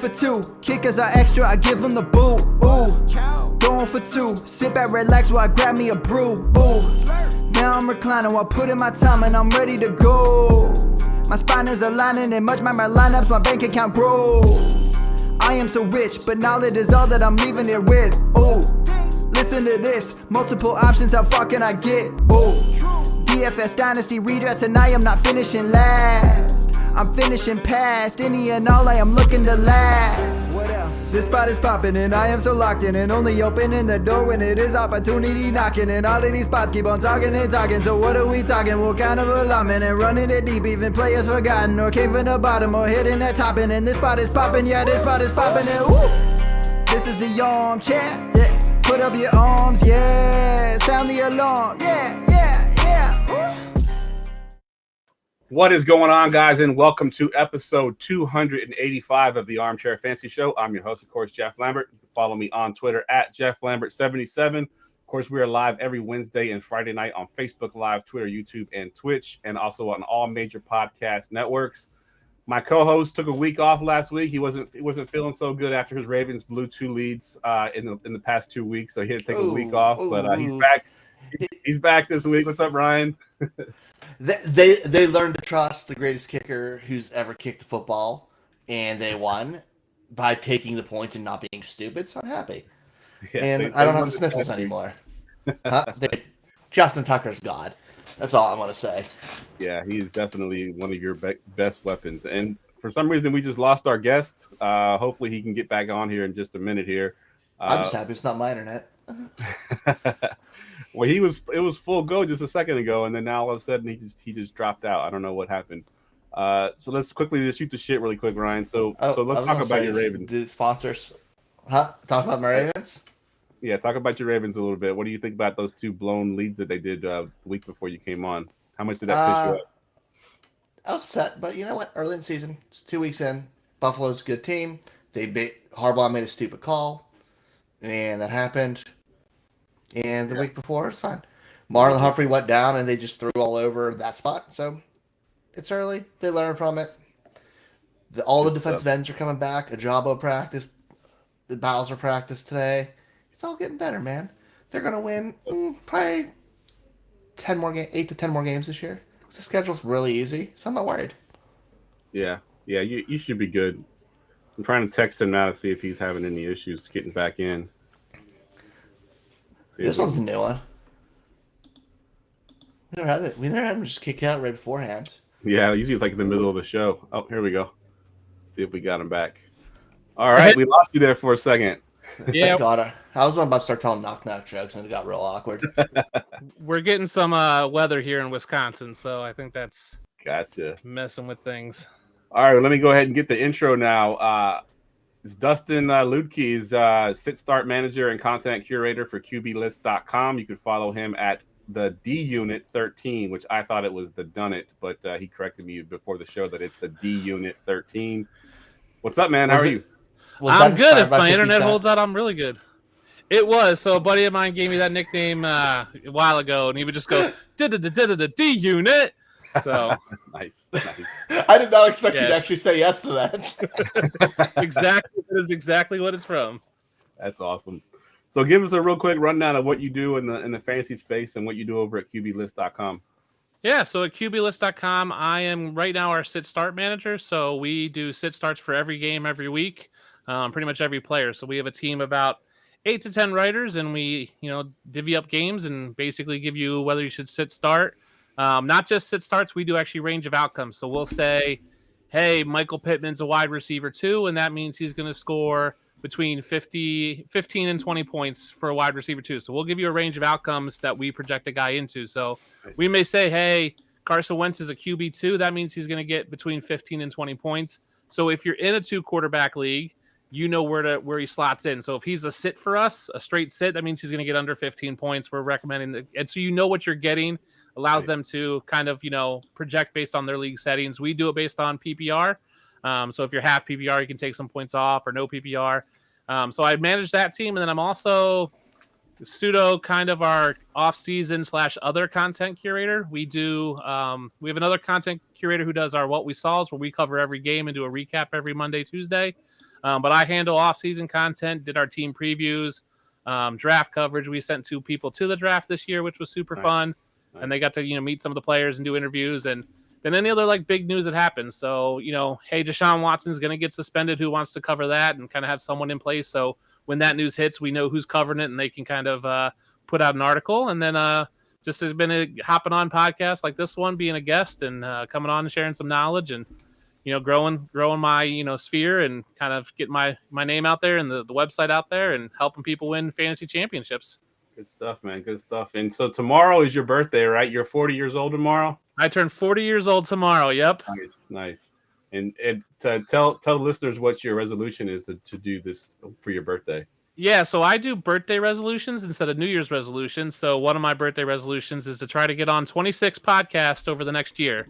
for 2. Kickers are extra, I give them the boot. Ooh, going for 2. Sit back, relax while I grab me a brew. Ooh, now I'm reclining while putting my time and I'm ready to go. My spine is aligning and much my lineups, my bank account grow. I am so rich, but knowledge is all that I'm leaving it with. Ooh, listen to this, multiple options, how far can I get? Ooh, DFS Dynasty redraft tonight, I'm not finishing last. I'm finishing past any and all, I am looking to last. What else? This spot is popping and I am so locked in and only opening the door when it is opportunity knocking. And all of these spots keep on talking and talking. So what are we talking? What kind of alignment? And running it deep, even players forgotten or came from the bottom or hitting that top end. And this spot is popping, yeah, this spot is popping. And woo! This is the armchair, yeah. Put up your arms, yeah. Sound the alarm, yeah. Woo! What is going on, guys, and welcome to episode 285 of the Armchair Fantasy Show. I'm your host, of course, Jeff Lambert. You can follow me on Twitter at JeffLambert77. Of course, we are live every Wednesday and Friday night on Facebook Live, Twitter, YouTube, and Twitch, and also on all major podcast networks. My co-host took a week off last week. He wasn't feeling so good after his Ravens blew 2 leads in the past 2 weeks, so he had to take a week off. But he's back. He's back this week. What's up, Ryan? They learned to trust the greatest kicker who's ever kicked the football, and they won by taking the points and not being stupid. So I'm happy, and I don't have the sniffles anymore. Justin Tucker's God. That's all I'm gonna say. Yeah, he's definitely one of your best weapons. And for some reason, we just lost our guest. Hopefully, he can get back on here in just a minute here. I'm just happy it's not my internet. Well, it was full go just a second ago, and then now all of a sudden he just dropped out. I don't know what happened. So let's quickly just shoot the shit really quick, Ryan. So let's talk about your Ravens. The sponsors, Talk about my Ravens. Yeah, talk about your Ravens a little bit. What do you think about those 2 blown leads that they did the week before you came on? How much did that piss you up? I was upset, but you know what? Early in the season, it's 2 weeks in. Buffalo's a good team. Harbaugh made a stupid call, and that happened. And the week before, it's fine. Marlon Humphrey went down, and they just threw all over that spot. So it's early. They learn from it. All the defensive ends are coming back. Ajabo practiced. The Bowser practiced today. It's all getting better, man. They're going to win probably 8 to 10 more games this year. The schedule's really easy, so I'm not worried. Yeah, you should be good. I'm trying to text him now to see if he's having any issues getting back in. This one's the new one. We never had him just kick out right beforehand. Yeah, usually it's like in the middle of the show. Oh, here we go. Let's see if we got him back. All right, we lost you there for a second. Yeah, Thank God. I was about to start telling knock-knock jokes, and it got real awkward. We're getting some weather here in Wisconsin, so I think that's Gotcha. messing with things. All right, let me go ahead and get the intro now. It's Dustin Ludke, sit-start manager and content curator for QBList.com. You can follow him at the D-Unit 13, which I thought it was the Done It, but he corrected me before the show that it's the D-Unit 13. What's up, man? How are you? I'm good. If my internet holds out, I'm really good. It was. So a buddy of mine gave me that nickname a while ago, and he would just go, D-Unit. So nice. I did not expect you to actually say yes to that. Exactly. That is exactly what it's from. That's awesome. So give us a real quick rundown of what you do in the fantasy space and what you do over at QBList.com. Yeah, so at QBList.com, I am right now our sit-start manager. So we do sit-starts for every game every week, pretty much every player. So we have a team of about 8 to 10 writers, and we divvy up games and basically give you whether you should sit-start. Not just sit starts, we do actually range of outcomes. So we'll say, hey, Michael Pittman's a wide receiver 2, and that means he's going to score between 15 and 20 points for a wide receiver 2. So we'll give you a range of outcomes that we project a guy into. So we may say, hey, Carson Wentz is a QB2. That means he's going to get between 15 and 20 points. So if you're in a 2-quarterback league, you know where he slots in. So if he's a sit for us, a straight sit, that means he's going to get under 15 points. We're recommending and so you know what you're getting. Allows them to kind of, project based on their league settings. We do it based on PPR. So if you're half PPR, you can take some points off or no PPR. So I manage that team. And then I'm also pseudo kind of our off-season / other content curator. We have another content curator who does our What We Saws, where we cover every game and do a recap every Monday, Tuesday. But I handle off-season content, did our team previews, draft coverage. We sent 2 people to the draft this year, which was super fun. Nice. And they got to, meet some of the players and do interviews. And then any other big news that happens. So, hey, Deshaun Watson's going to get suspended. Who wants to cover that and kind of have someone in place? So when that news hits, we know who's covering it and they can kind of put out an article. And then just has been hopping on podcasts like this one, being a guest and coming on and sharing some knowledge and, growing my, sphere and kind of getting my name out there and the website out there and helping people win fantasy championships. Good stuff, man. Good stuff. And so tomorrow is your birthday, right? You're 40 years old tomorrow? I turn 40 years old tomorrow. Yep. Nice. And tell the listeners what your resolution is to do this for your birthday. Yeah, so I do birthday resolutions instead of New Year's resolutions. So one of my birthday resolutions is to try to get on 26 podcasts over the next year.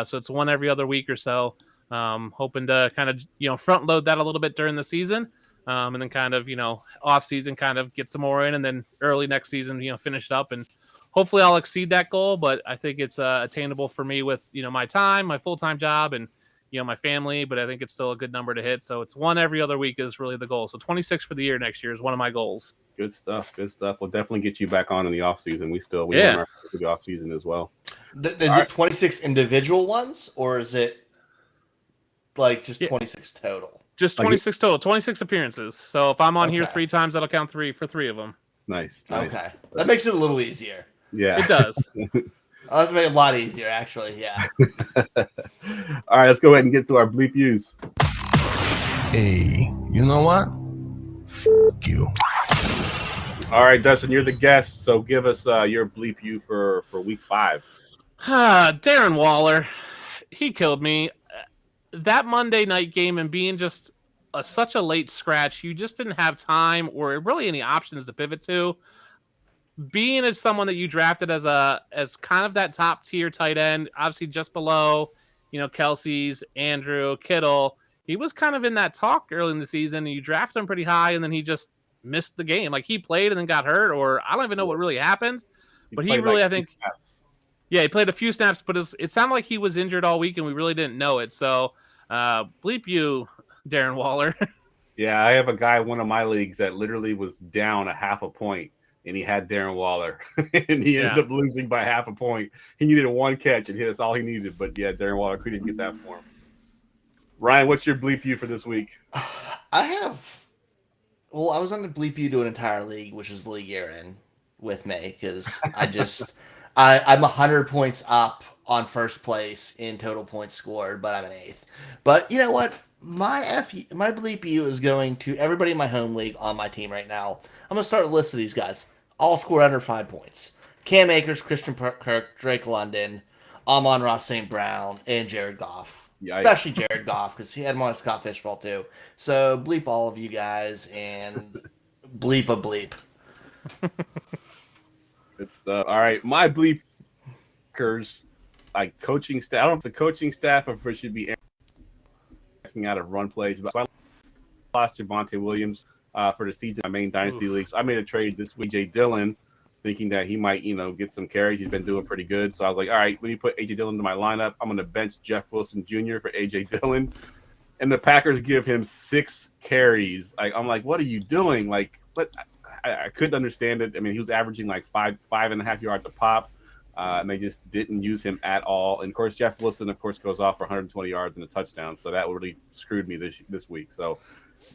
So it's one every other week or so. Hoping to kind of, front load that a little bit during the season. And then kind of, off season, kind of get some more in, and then early next season, finish it up. And hopefully I'll exceed that goal, but I think it's attainable for me with, my time, my full-time job, and, my family, but I think it's still a good number to hit. So it's one every other week is really the goal. So 26 for the year next year is one of my goals. Good stuff. We'll definitely get you back on in the off season. We want our the off season as well. Is it 26 individual ones, or is it just 26 total? Just 26 total, 26 appearances. So if I'm on here 3 times, that'll count 3 for 3 of them. Nice. Okay. That makes it a little easier. Yeah. It does. That's made it a lot easier, actually. Yeah. All right, let's go ahead and get to our bleep use. Hey, you know what? F*** you. All right, Dustin, you're the guest, so give us your bleep you for week 5. Darren Waller, he killed me. That Monday night game and being just such a late scratch, you just didn't have time or really any options to pivot to. Being as someone that you drafted as kind of that top tier tight end, obviously just below, Kelsey's, Andrew, Kittle, he was kind of in that talk early in the season. And you drafted him pretty high, and then he just missed the game. He played and then got hurt, or I don't even know what really happened. But he really, I think, yeah, he played a few snaps, but it sounded like he was injured all week, and we really didn't know it. So, bleep you, Darren Waller. Yeah, I have a guy in one of my leagues that literally was down a half a point, and he had Darren Waller, and he ended up losing by half a point. He needed 1 catch, and that's all he needed. But yeah, Darren Waller couldn't get that for him. Ryan, what's your bleep you for this week? I was going to bleep you to an entire league, which is the league you're in with me, because I'm 100 points up on first place in total points scored, but I'm an 8th. But you know what? My bleep you is going to everybody in my home league on my team right now. I'm going to start a list of these guys. All score under 5 points. Cam Akers, Christian Kirk, Drake London, Amon-Ra St. Brown, and Jared Goff. Yikes. Especially Jared Goff, because he had him on Scott Fishbowl too. So bleep all of you guys and bleep a bleep. It's all right. My bleepers, coaching staff. I don't know if the coaching staff of it should be acting out of run plays. But I lost Javonte Williams for the season in my main dynasty league. So I made a trade this week, AJ Dillon, thinking that he might, get some carries. He's been doing pretty good. So I was like, all right, when you put AJ Dillon into my lineup, I'm going to bench Jeff Wilson Jr. for AJ Dillon. And the Packers give him 6 carries. I'm like, what are you doing? But I couldn't understand it. I mean, he was averaging 5.5 yards a pop. And they just didn't use him at all. And of course, Jeff Wilson, goes off for 120 yards and a touchdown. So that really screwed me this week. So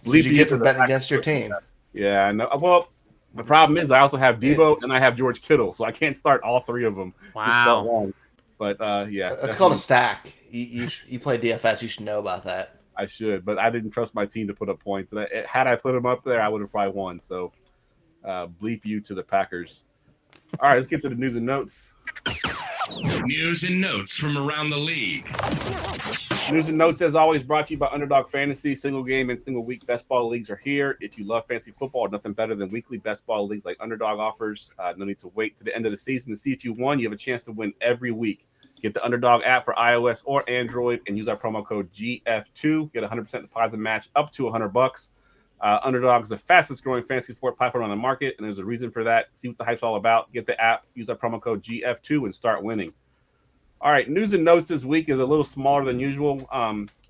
did you get for betting against your team? Yeah, I know. Well, the problem is I also have Debo and I have George Kittle, so I can't start all 3 of them. Wow. But yeah, that's called a stack. You play DFS, you should know about that. I should, but I didn't trust my team to put up points. And had I put them up there, I would have probably won. So bleep you to the Packers. All right, let's get to the news and notes. News and notes from around the league. News and notes, as always, brought to you by Underdog Fantasy. Single game and single week best ball leagues are here. If you love fantasy football, nothing better than weekly best ball leagues like Underdog offers. No need to wait to the end of the season to see if you won. You have a chance to win every week. Get the Underdog app for iOS or Android and use our promo code GF2. Get a 100% deposit match up to $100. Underdog is the fastest growing fantasy sport platform on the market, and there's a reason for that. See what the hype's all about. Get the app, use our promo code GF2, and start winning. All right, news and notes this week is a little smaller than usual.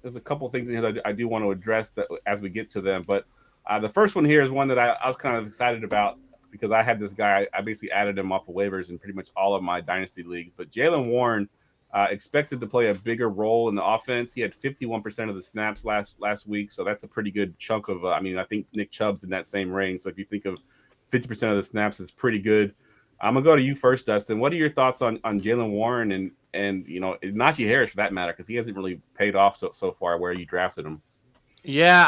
there's a couple things in here that I do want to address that as we get to them. But the first one here is one that I was kind of excited about because I had this guy. I basically added him off of waivers in pretty much all of my dynasty leagues. But Jalen Warren expected to play a bigger role in the offense. He had 51% of the snaps last week, so that's a pretty good chunk of. I think Nick Chubb's in that same range. So if you think of 50% of the snaps, is pretty good. I'm gonna go to you first, Dustin. What are your thoughts on Jalen Warren and Najee Harris for that matter? Because he hasn't really paid off so far where you drafted him. Yeah,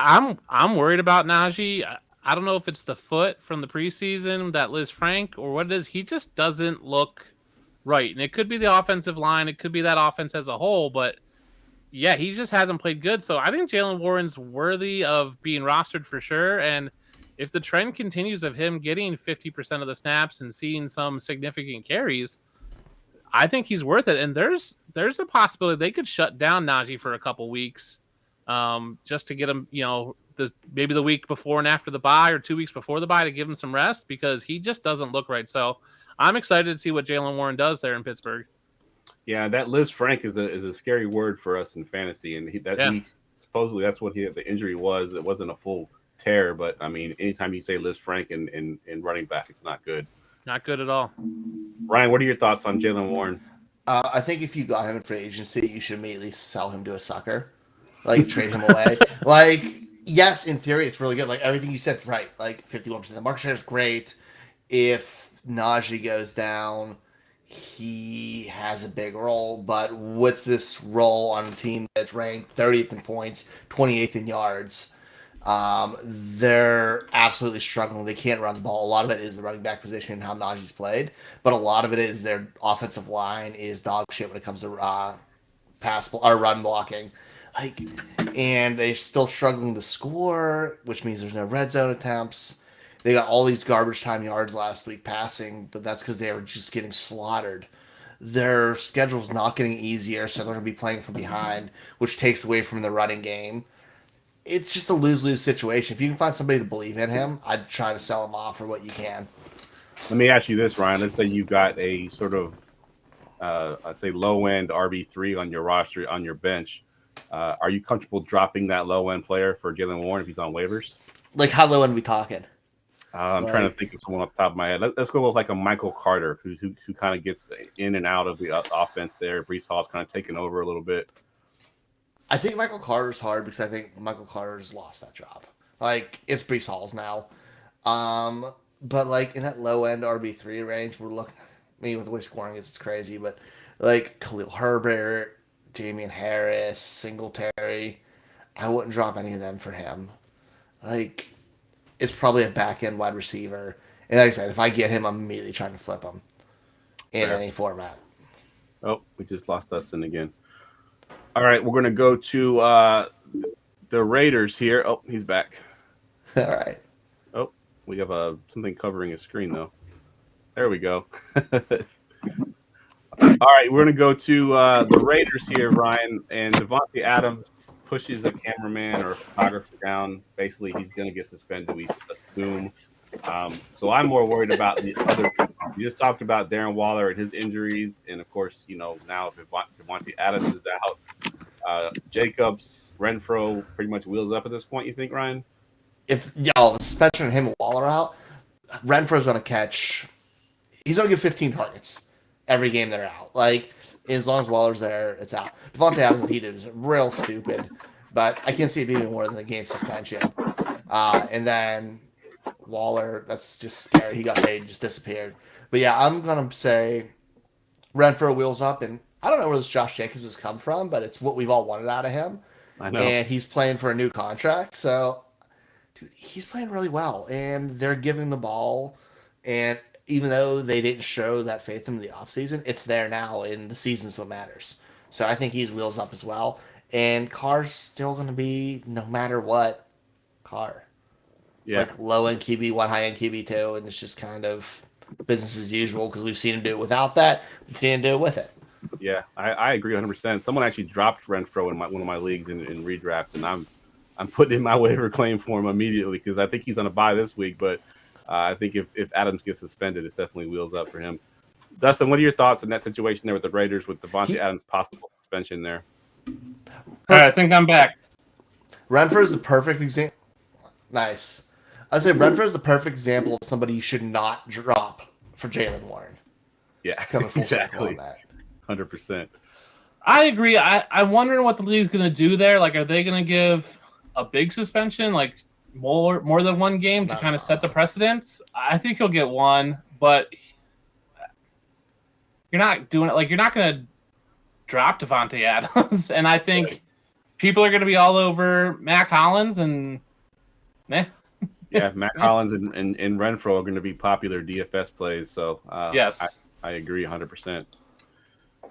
I'm worried about Najee. I don't know if it's the foot from the preseason that Liz Frank or what it is. He just doesn't look right, and it could be the offensive line, it could be that offense as a whole. But yeah, he just hasn't played good. So I think Jalen Warren's worthy of being rostered for sure. And if the trend continues of him getting 50% of the snaps and seeing some significant carries, I think he's worth it. And there's a possibility they could shut down Najee for a couple weeks, just to get him, maybe the week before and after the bye or 2 weeks before the bye to give him some rest because he just doesn't look right. So I'm excited to see what Jalen Warren does there in Pittsburgh. Yeah, that Liz Frank is a scary word for us in fantasy, and he supposedly that's what the injury was. It wasn't a full tear, but I mean, anytime you say Liz Frank in running back, it's not good. Not good at all. Ryan, what are your thoughts on Jalen Warren? I think if you got him in free agency, you should immediately sell him to a sucker, like trade him away. Like, yes, in theory, it's really good. Like everything you said's right. Like 51%. The market share is great. If Najee goes down, he has a big role. But what's this role on a team that's ranked 30th in points, 28th in yards? They're absolutely struggling. They can't run the ball. A lot of it is the running back position and how Najee's played, but a lot of it is their offensive line is dog shit when it comes to run blocking. And they're still struggling to score, which means there's no red zone attempts. They got all these garbage time yards last week passing, but that's because they were just getting slaughtered. Their schedule's not getting easier, so they're going to be playing from behind, which takes away from the running game. It's just a lose-lose situation. If you can find somebody to believe in him, I'd try to sell him off for what you can. Let me ask you this, Ryan. Let's say you've got a sort of, I'd say low-end RB3 on your roster, on your bench. Are you comfortable dropping that low-end player for Jalen Warren if he's on waivers? Like, how low end are we talking? I'm trying to think of someone off the top of my head. Let's go with like a Michael Carter, who kind of gets in and out of the offense there. Breece Hall's kind of taken over a little bit. I think Michael Carter's hard because I think Michael Carter's lost that job. Like, it's Breece Hall's now. But, like, in that low-end RB3 range, we're looking... I mean, with the way scoring is, it's crazy. But, like, Khalil Herbert, Damian Harris, Singletary, I wouldn't drop any of them for him. Like, it's probably a back-end wide receiver. And like I said, if I get him, I'm immediately trying to flip him in any format. Oh, we just lost Dustin again. All right, we're going to go to the Raiders here. Oh, he's back. All right. Oh, we have something covering his screen, though. There we go. All right, we're going to go to the Raiders here, Ryan. And Devontae Adams pushes a cameraman or a photographer down. Basically, he's going to get suspended, we assume. So I'm more worried about the other. You just talked about Darren Waller and his injuries. And, of course, now if Devontae Adams is out, Jacobs, Renfro pretty much wheels up at this point, you think, Ryan? Especially him and Waller out, Renfro's going to catch. He's going to get 15 targets every game they're out. Like, as long as Waller's there, it's out. Devontae Adams, he did is real stupid, but I can't see it being more than a game suspension. And then Waller, that's just scary. He got paid, just disappeared. But yeah, I'm going to say Renfro wheels up, and I don't know where this Josh Jacobs has come from, but it's what we've all wanted out of him. I know. And he's playing for a new contract, so dude, he's playing really well, and they're giving the ball. And even though they didn't show that faith in the offseason, it's there now, and the season's what matters. So I think he's wheels up as well. And Carr's still going to be, no matter what, Carr. Yeah. Like low-end QB, one high-end QB, too, and it's just kind of business as usual because we've seen him do it without that. We've seen him do it with it. Yeah, I agree 100%. Someone actually dropped Renfro in one of my leagues in redraft, and I'm putting in my waiver claim for him immediately because I think he's on a bye this week. But I think if Adams gets suspended, it's definitely wheels up for him. Dustin, what are your thoughts in that situation there with the Raiders with Devontae Adams' possible suspension there? All right, I think I'm back. Renfro is the perfect example. Nice. I'd say Renfro is the perfect example of somebody you should not drop for Jalen Warren. Yeah, Coming full circle exactly. on that. 100%. I agree. I'm wondering what the league's going to do there. Like, are they going to give a big suspension, like more than one game to kind of set the precedence? I think he'll get one, but you're not doing it. Like, you're not going to drop Devontae Adams. And I think people are going to be all over Mac Hollins and Yeah, Mac Hollins and Renfro are going to be popular DFS plays. So yes. I agree 100%.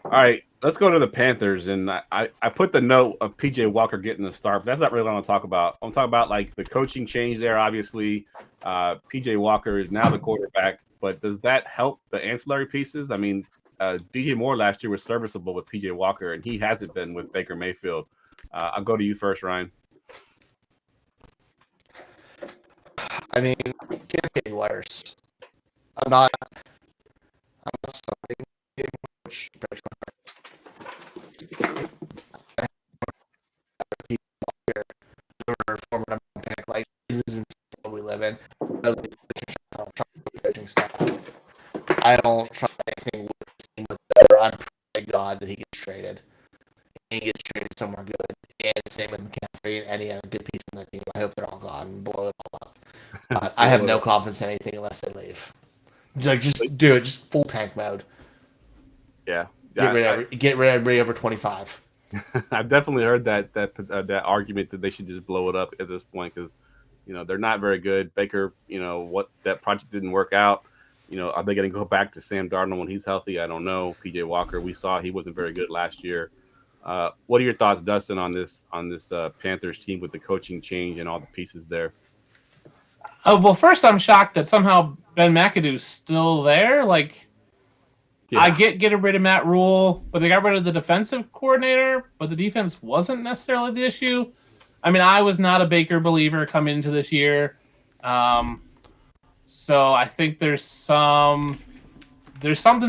All right, let's go to the Panthers. And I put the note of PJ Walker getting the start, but that's not really what I'm going to talk about. I'm talking about like the coaching change there. Obviously, PJ Walker is now the quarterback, but does that help the ancillary pieces? I mean, DJ Moore last year was serviceable with PJ Walker, and he hasn't been with Baker Mayfield. I'll go to you first, Ryan. I mean, it can't get any worse. I'm not starting which breaks my heart. Former number one pick, like this isn't what we live in. Coaching staff. I don't try anything with better. I'm praying to God that he gets traded. And he gets traded somewhere good. And same with McCaffrey and any other good piece in the team. I hope they're all gone and blow it all up. I have no confidence in anything unless they leave. Just do it. Just full tank mode. Yeah. Get rid of everybody over 25. I've definitely heard that argument that they should just blow it up at this point because, they're not very good. Baker, what that project didn't work out. Are they going to go back to Sam Darnold when he's healthy? I don't know. PJ Walker, we saw he wasn't very good last year. What are your thoughts, Dustin, on this Panthers team with the coaching change and all the pieces there? Well, first, I'm shocked that somehow Ben McAdoo's still there. Like, yeah. I get rid of Matt Rule, but they got rid of the defensive coordinator, but the defense wasn't necessarily the issue. I mean, I was not a Baker believer coming into this year. So I think there's something's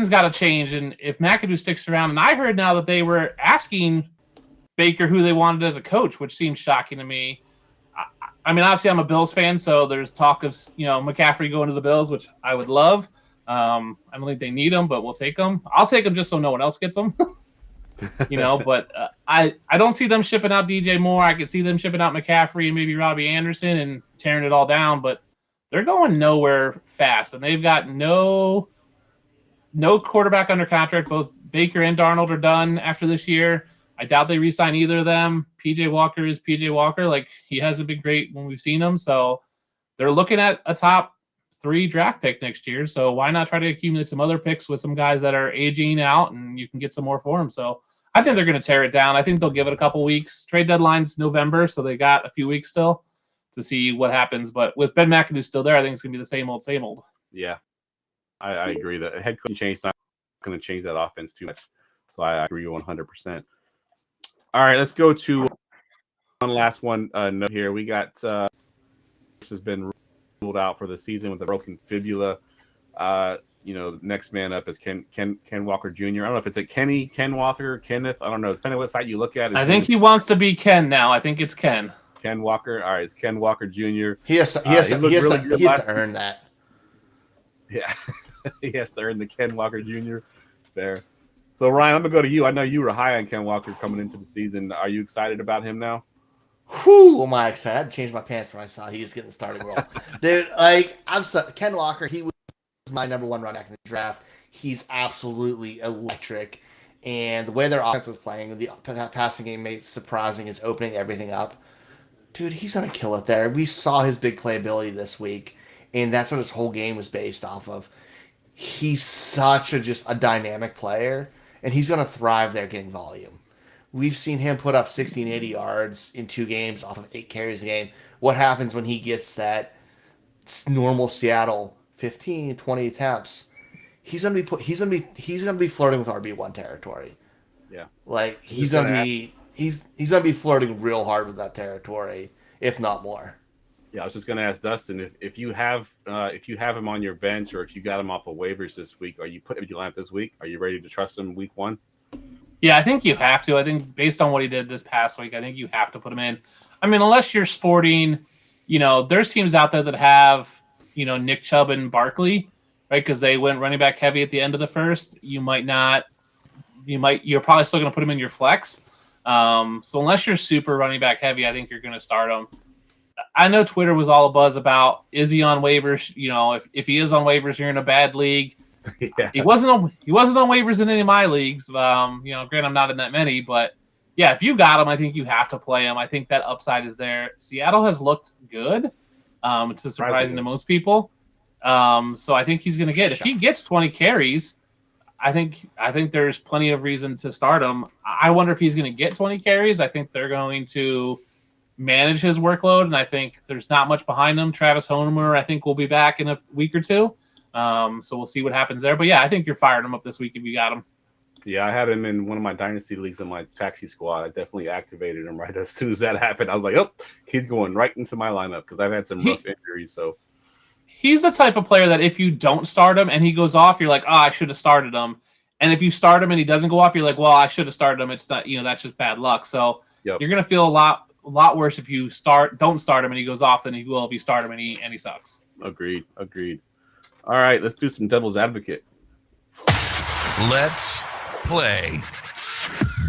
got to change. And if McAdoo sticks around, and I heard now that they were asking Baker who they wanted as a coach, which seems shocking to me. I mean, obviously I'm a Bills fan, so there's talk of, McCaffrey going to the Bills, which I would love. I don't think they need him, but we'll take him. I'll take him just so no one else gets him. But I don't see them shipping out DJ Moore. I could see them shipping out McCaffrey and maybe Robbie Anderson and tearing it all down, but they're going nowhere fast, and they've got no quarterback under contract. Both Baker and Darnold are done after this year. I doubt they re-sign either of them. PJ Walker is PJ Walker. Like, he hasn't been great when we've seen him, so they're looking at a top 3 draft pick next year. So why not try to accumulate some other picks with some guys that are aging out, and you can get some more for them. So I think they're going to tear it down. I think they'll give it a couple weeks. Trade deadline's November, so they got a few weeks still to see what happens. But with Ben McAdoo still there, I think it's going to be the same old, same old. Yeah, I agree. The head coaching change is not going to change that offense too much. So I agree 100%. All right, let's go to one last note here. We got has been ruled out for the season with a broken fibula. Next man up is Ken Walker Jr. I don't know if it's Ken Walker, Kenneth. I don't know. Depending on what site you look at. I think he wants to be Ken now. I think it's Ken. Ken Walker. All right, it's Ken Walker Jr. He has to earn that. Yeah, he has to earn the Ken Walker Jr. Fair. So Ryan, I'm gonna go to you. I know you were high on Ken Walker coming into the season. Are you excited about him now? Whew, am I excited? I had to change my pants when I saw he was getting the starting role. Dude, Ken Walker, he was my number one running back in the draft. He's absolutely electric. And the way their offense is playing, the passing game made surprising is opening everything up. Dude, he's going to kill it there. We saw his big playability this week, and that's what his whole game was based off of. He's such a dynamic player, and he's going to thrive there getting volume. We've seen him put up 60 and 80 yards in 2 games off of 8 carries a game. What happens when he gets that normal Seattle 15, 20 attempts? He's gonna be flirting with RB1 territory. Yeah, like he's gonna be flirting real hard with that territory, if not more. Yeah, I was just gonna ask Dustin if you have him on your bench or if you got him off of waivers this week, if you line up this week, are you ready to trust him week 1? Yeah, I think you have to. I think based on what he did this past week, I think you have to put him in. I mean, unless you're sporting, there's teams out there that have, Nick Chubb and Barkley, right? Because they went running back heavy at the end of the first. You're probably still going to put him in your flex. So unless you're super running back heavy, I think you're going to start him. I know Twitter was all abuzz about, is he on waivers? If he is on waivers, you're in a bad league. Yeah. He wasn't on waivers in any of my leagues. Granted, I'm not in that many, but yeah, if you got him, I think you have to play him. I think that upside is there. Seattle has looked good, to surprising to most people. So I think he's going to get, if he gets 20 carries, I think there's plenty of reason to start him. I wonder if he's going to get 20 carries. I think they're going to manage his workload, and I think there's not much behind him. Travis Homer, I think, will be back in a week or two. So we'll see what happens there. But yeah, I think you're firing him up this week if you got him. Yeah, I had him in one of my dynasty leagues in my taxi squad. I definitely activated him right as soon as that happened. I was like, oh, he's going right into my lineup because I've had some rough injuries. So he's the type of player that if you don't start him and he goes off, you're like, I should have started him. And if you start him and he doesn't go off, you're like, well, I should have started him. It's not, that's just bad luck. So You're going to feel a lot worse if you don't start him and he goes off than you will if you start him and he sucks. Agreed. All right, let's do some devil's advocate. Let's play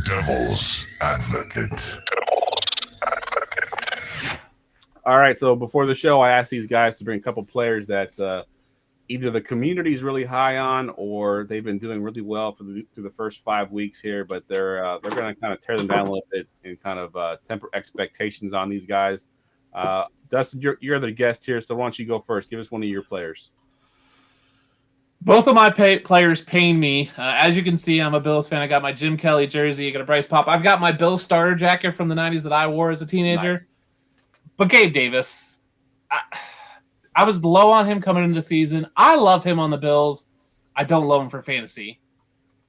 devil's advocate. All right, so before the show, I asked these guys to bring a couple players that either the community is really high on or they've been doing really well through the first 5 weeks here, but they're going to kind of tear them down a little bit and kind of temper expectations on these guys. Dustin, you're the guest here, so why don't you go first? Give us one of your players. Both of my players pain me. As you can see, I'm a Bills fan. I got my Jim Kelly jersey. I got a Bryce Pop. I've got my Bills starter jacket from the 90s that I wore as a teenager. Nice. But Gabe Davis, I was low on him coming into the season. I love him on the Bills. I don't love him for fantasy.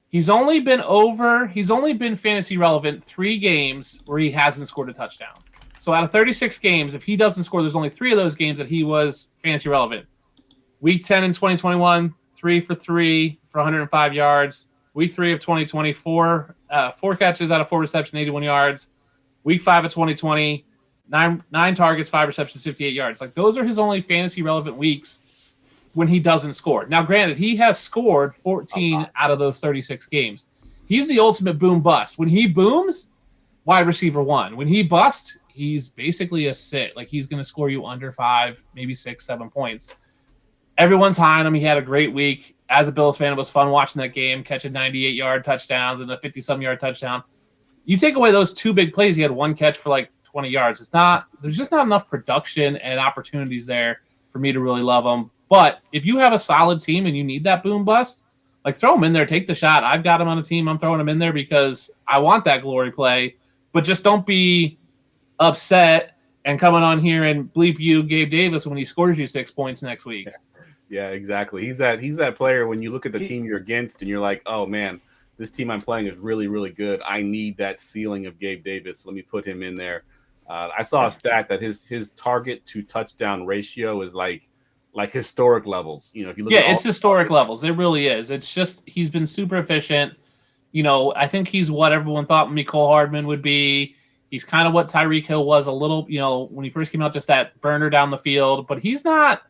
He's only been fantasy relevant 3 games where he hasn't scored a touchdown. So out of 36 games, if he doesn't score, there's only 3 of those games that he was fantasy relevant. Week 10 in 2021, 3 for 3 for 105 yards. Week 3 of 2024, 4 catches out of 4 receptions, 81 yards. Week 5 of 2020, 9 targets, 5 receptions, 58 yards. Like, those are his only fantasy relevant weeks when he doesn't score. Now, granted, he has scored 14 out of those 36 games. He's the ultimate boom bust. When he booms, wide receiver 1. When he busts, he's basically a sit. Like, he's going to score you under 5, maybe 6, 7 points. Everyone's high on him. He had a great week. As a Bills fan, it was fun watching that game, catching 98-yard touchdowns and a 50-some-yard touchdown. You take away those 2 big plays, he had 1 catch for like 20 yards. There's just not enough production and opportunities there for me to really love him. But if you have a solid team and you need that boom bust, like, throw him in there, take the shot. I've got him on a team. I'm throwing him in there because I want that glory play. But just don't be upset and coming on here and bleep you Gabe Davis when he scores you 6 points next week. Yeah, exactly. He's that player when you look at the team you're against and you're like, oh man, this team I'm playing is really, really good. I need that ceiling of Gabe Davis. Let me put him in there. I saw a stat that his target to touchdown ratio is like historic levels. If you look at it's historic levels. It really is. It's just he's been super efficient. I think he's what everyone thought Mecole Hardman would be. He's kind of what Tyreek Hill was a little, when he first came out, just that burner down the field. But he's not.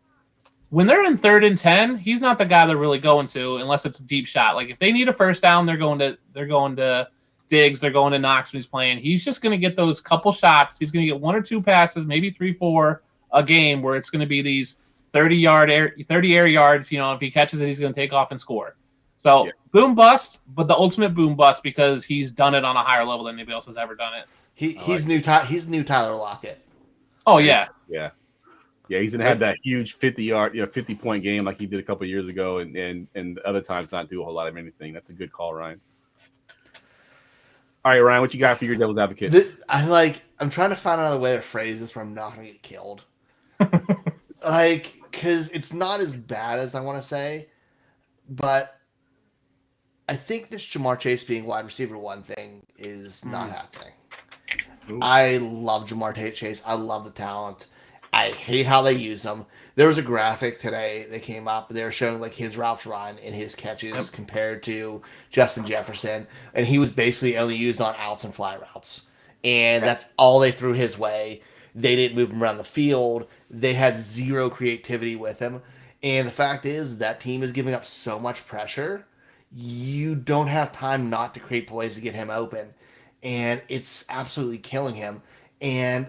When they're in 3rd and 10, he's not the guy they're really going to unless it's a deep shot. Like, if they need a first down, they're going to Diggs, they're going to Knox when he's playing. He's just going to get those couple shots. He's going to get 1 or 2 passes, maybe 3, 4 a game where it's going to be these 30 air yards. If he catches it, he's going to take off and score. So boom bust, but the ultimate boom bust because he's done it on a higher level than anybody else has ever done it. He's new Tyler Lockett. Oh yeah. Yeah. Yeah, he's gonna have that huge 50-point game like he did a couple of years ago, and other times not do a whole lot of anything. That's a good call, Ryan. All right, Ryan, what you got for your devil's advocate? I'm trying to find another way to phrase this where I'm not gonna get killed. Because it's not as bad as I want to say, but I think this Jamar Chase being wide receiver 1 thing is not happening. Ooh. I love Jamar Chase. I love the talent. I hate how they use him. There was a graphic today that came up. They were showing like his routes run and his catches compared to Justin Jefferson, and he was basically only used on outs and fly routes, and that's all they threw his way. They didn't move him around the field. They had zero creativity with him, and the fact is that team is giving up so much pressure. You don't have time not to create plays to get him open, and it's absolutely killing him. And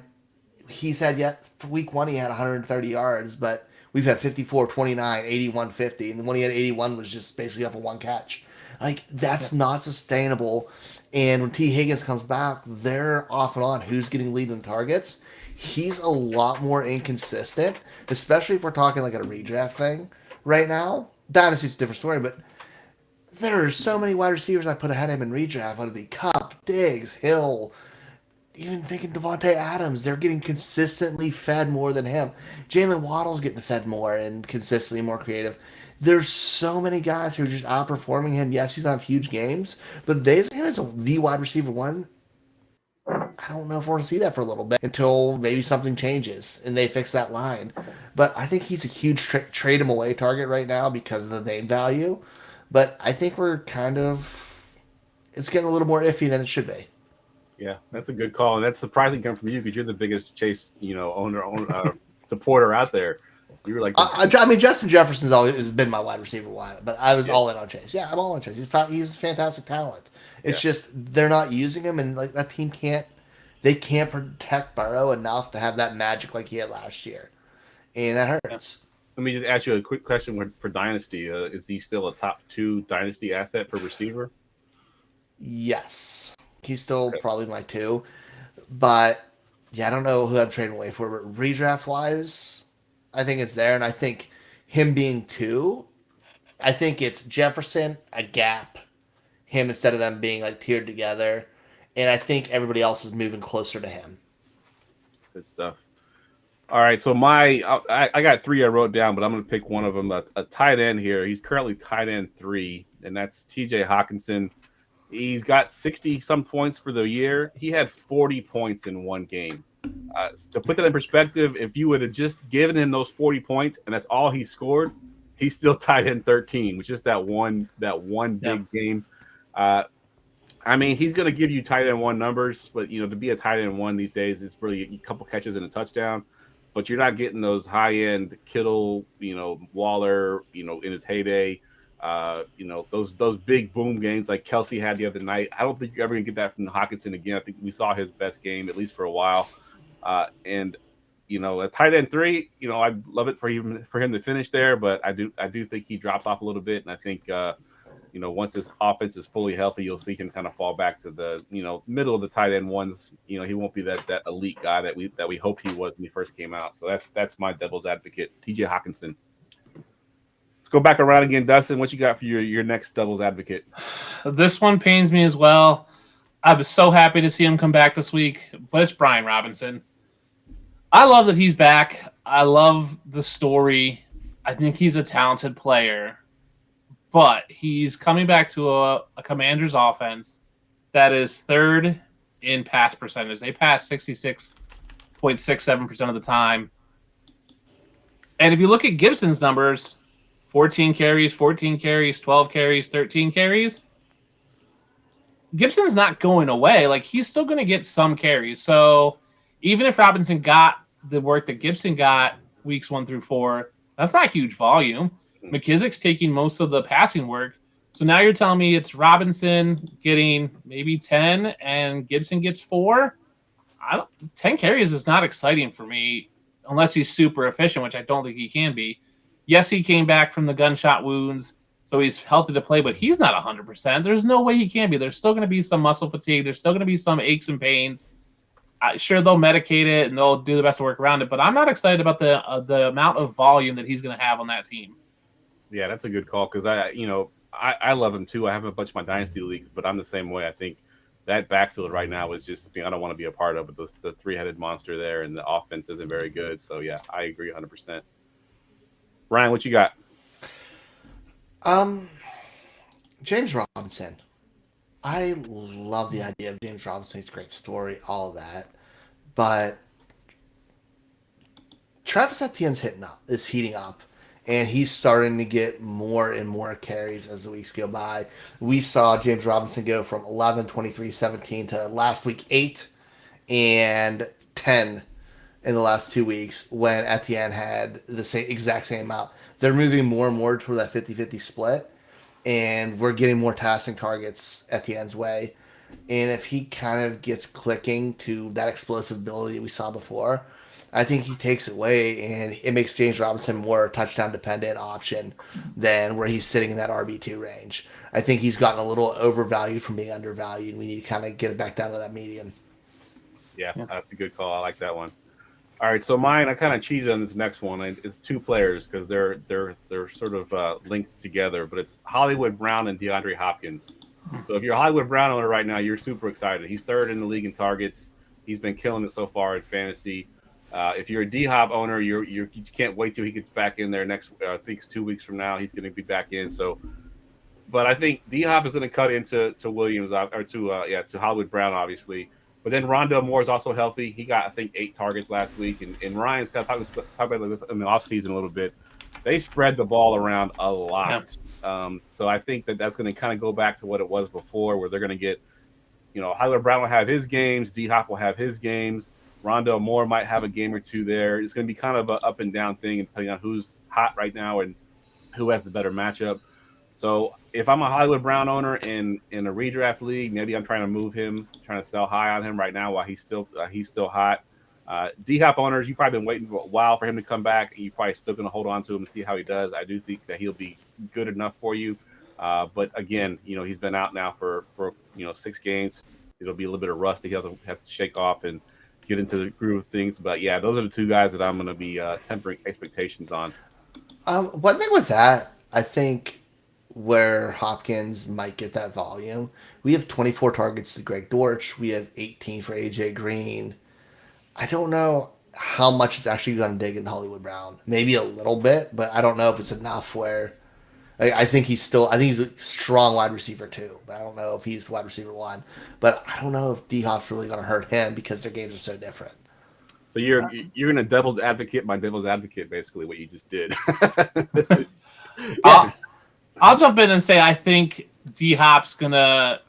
he said, yet for week 1 he had 130 yards, but we've had 54, 29, 81, 50, and the one he had 81 was just basically off of one catch. Like, that's not sustainable. And when T. Higgins comes back, they're off and on who's getting lead in targets. He's a lot more inconsistent, especially if we're talking like a redraft thing right now. Dynasty's a different story, but there are so many wide receivers I put ahead of him in redraft, whether it be Cup, Diggs, Hill, even thinking Devontae Adams. They're getting consistently fed more than him. Jalen Waddle's getting fed more and consistently more creative. There's so many guys who are just outperforming him. Yes, he's not huge games, but him as the wide receiver one, I don't know if we're going to see that for a little bit until maybe something changes and they fix that line. But I think he's a huge trade him away target right now because of the name value. But I think we're it's getting a little more iffy than it should be. Yeah, that's a good call, and that's surprising coming from you because you're the biggest Chase, supporter out there. You were like, I mean, Justin Jefferson's always has been my wide receiver one, but I was all in on Chase. Yeah, I'm all in Chase. He's a fantastic talent. It's just they're not using him, and like that team can't protect Burrow enough to have that magic like he had last year, and that hurts. Let me just ask you a quick question for Dynasty. Is he still a top 2 Dynasty asset for receiver? Yes. He's still probably my 2. But, yeah, I don't know who I'm trading away for. But redraft-wise, I think it's there. And I think him being 2, I think it's Jefferson, a gap, him instead of them being, like, tiered together. And I think everybody else is moving closer to him. Good stuff. All right, so I got 3 I wrote down, but I'm going to pick one of them, a tight end here. He's currently tight end 3, and that's T.J. Hawkinson. He's got 60-some points for the year. He had 40 points in one game. To put that in perspective, if you would have just given him those 40 points and that's all he scored, he's still tight end 13, which is that one big game. I mean, he's going to give you tight end 1 numbers, but, to be a tight end 1 these days, it's really a couple catches and a touchdown. But you're not getting those high-end Kittle, Waller, in his heyday. Those big boom games like Kelsey had the other night. I don't think you're ever going to get that from Hawkinson again. I think we saw his best game, at least for a while. And a tight end 3, I'd love it for him to finish there, but I do think he drops off a little bit. And I think, once this offense is fully healthy, you'll see him kind of fall back to the, middle of the tight end ones. He won't be that elite guy that we hoped he was when he first came out. So that's my devil's advocate, T.J. Hawkinson. Let's go back around again, Dustin. What you got for your next devil's advocate? This one pains me as well. I was so happy to see him come back this week, but it's Brian Robinson. I love that he's back. I love the story. I think he's a talented player. But he's coming back to a Commanders offense that is 3rd in pass percentage. They pass 66.67% of the time. And if you look at Gibson's numbers, 14 carries, 12 carries, 13 carries, Gibson's not going away. Like, he's still going to get some carries. So even if Robinson got the work that Gibson got weeks 1 through 4, that's not huge volume. McKissick's taking most of the passing work. So now you're telling me it's Robinson getting maybe 10 and Gibson gets 4? 10 carries is not exciting for me unless he's super efficient, which I don't think he can be. Yes, he came back from the gunshot wounds, so he's healthy to play, but he's not 100%. There's no way he can be. There's still going to be some muscle fatigue. There's still going to be some aches and pains. Sure, they'll medicate it and they'll do the best to work around it, but I'm not excited about the amount of volume that he's going to have on that team. Yeah, that's a good call because I love him too. I have a bunch of my dynasty leagues, but I'm the same way. I think that backfield right now is just I don't want to be a part of it. The 3-headed monster there, and the offense isn't very good. So yeah, I agree 100%. Ryan, what you got? James Robinson. I love the idea of James Robinson. It's a great story, all of that. But Travis Etienne's heating up, and he's starting to get more and more carries as the weeks go by. We saw James Robinson go from 11, 23, 17 to last week 8 and 10 in the last 2 weeks when Etienne had the exact same amount. They're moving more and more toward that 50-50 split, and we're getting more tasks and targets Etienne's way. And if he kind of gets clicking to that explosive ability we saw before, I think he takes it away, and it makes James Robinson more touchdown-dependent option than where he's sitting in that RB2 range. I think he's gotten a little overvalued from being undervalued, and we need to kind of get it back down to that median. Yeah, that's a good call. I like that one. All right, so mine, I kind of cheated on this next one. It's 2 players because they're sort of linked together, but it's Hollywood Brown and DeAndre Hopkins. So if you're a Hollywood Brown owner right now, you're super excited. He's 3rd in the league in targets. He's been killing it so far in fantasy. If you're a D-Hop owner, you can't wait till he gets back in there next. I think it's 2 weeks from now. He's going to be back in. So, but I think D-Hop is going to cut into Williams or to Hollywood Brown, obviously. But then Rondale Moore is also healthy. He got, I think, 8 targets last week. And Ryan's kind of talking about this in the offseason a little bit. They spread the ball around a lot. Yeah. So I think that's going to kind of go back to what it was before, where they're going to get, Hollywood Brown will have his games. D-Hop will have his games. Rondale Moore might have a game or 2 there. It's going to be kind of an up and down thing, depending on who's hot right now and who has the better matchup. So if I'm a Hollywood Brown owner in a redraft league, maybe I'm trying to move him, trying to sell high on him right now while he's still hot. D-Hop owners, you've probably been waiting for a while for him to come back, and you're probably still going to hold on to him and see how he does. I do think that he'll be good enough for you. But again, he's been out now for 6 games. It'll be a little bit of rust that he'll have to shake off and get into the groove of things. But yeah, those are the 2 guys that I'm going to be tempering expectations on. One thing with that, I think where Hopkins might get that volume, we have 24 targets to Greg Dortch. We have 18 for AJ Green. I don't know how much it's actually going to dig into Hollywood Brown. Maybe a little bit, but I don't know if it's enough where I think he's a strong wide receiver 2, but I don't know if he's wide receiver 1. But I don't know if D-Hop's really going to hurt him because their games are so different. So you're going to devil's advocate my devil's advocate, basically what you just did. I'll jump in and say I think D-Hop's going to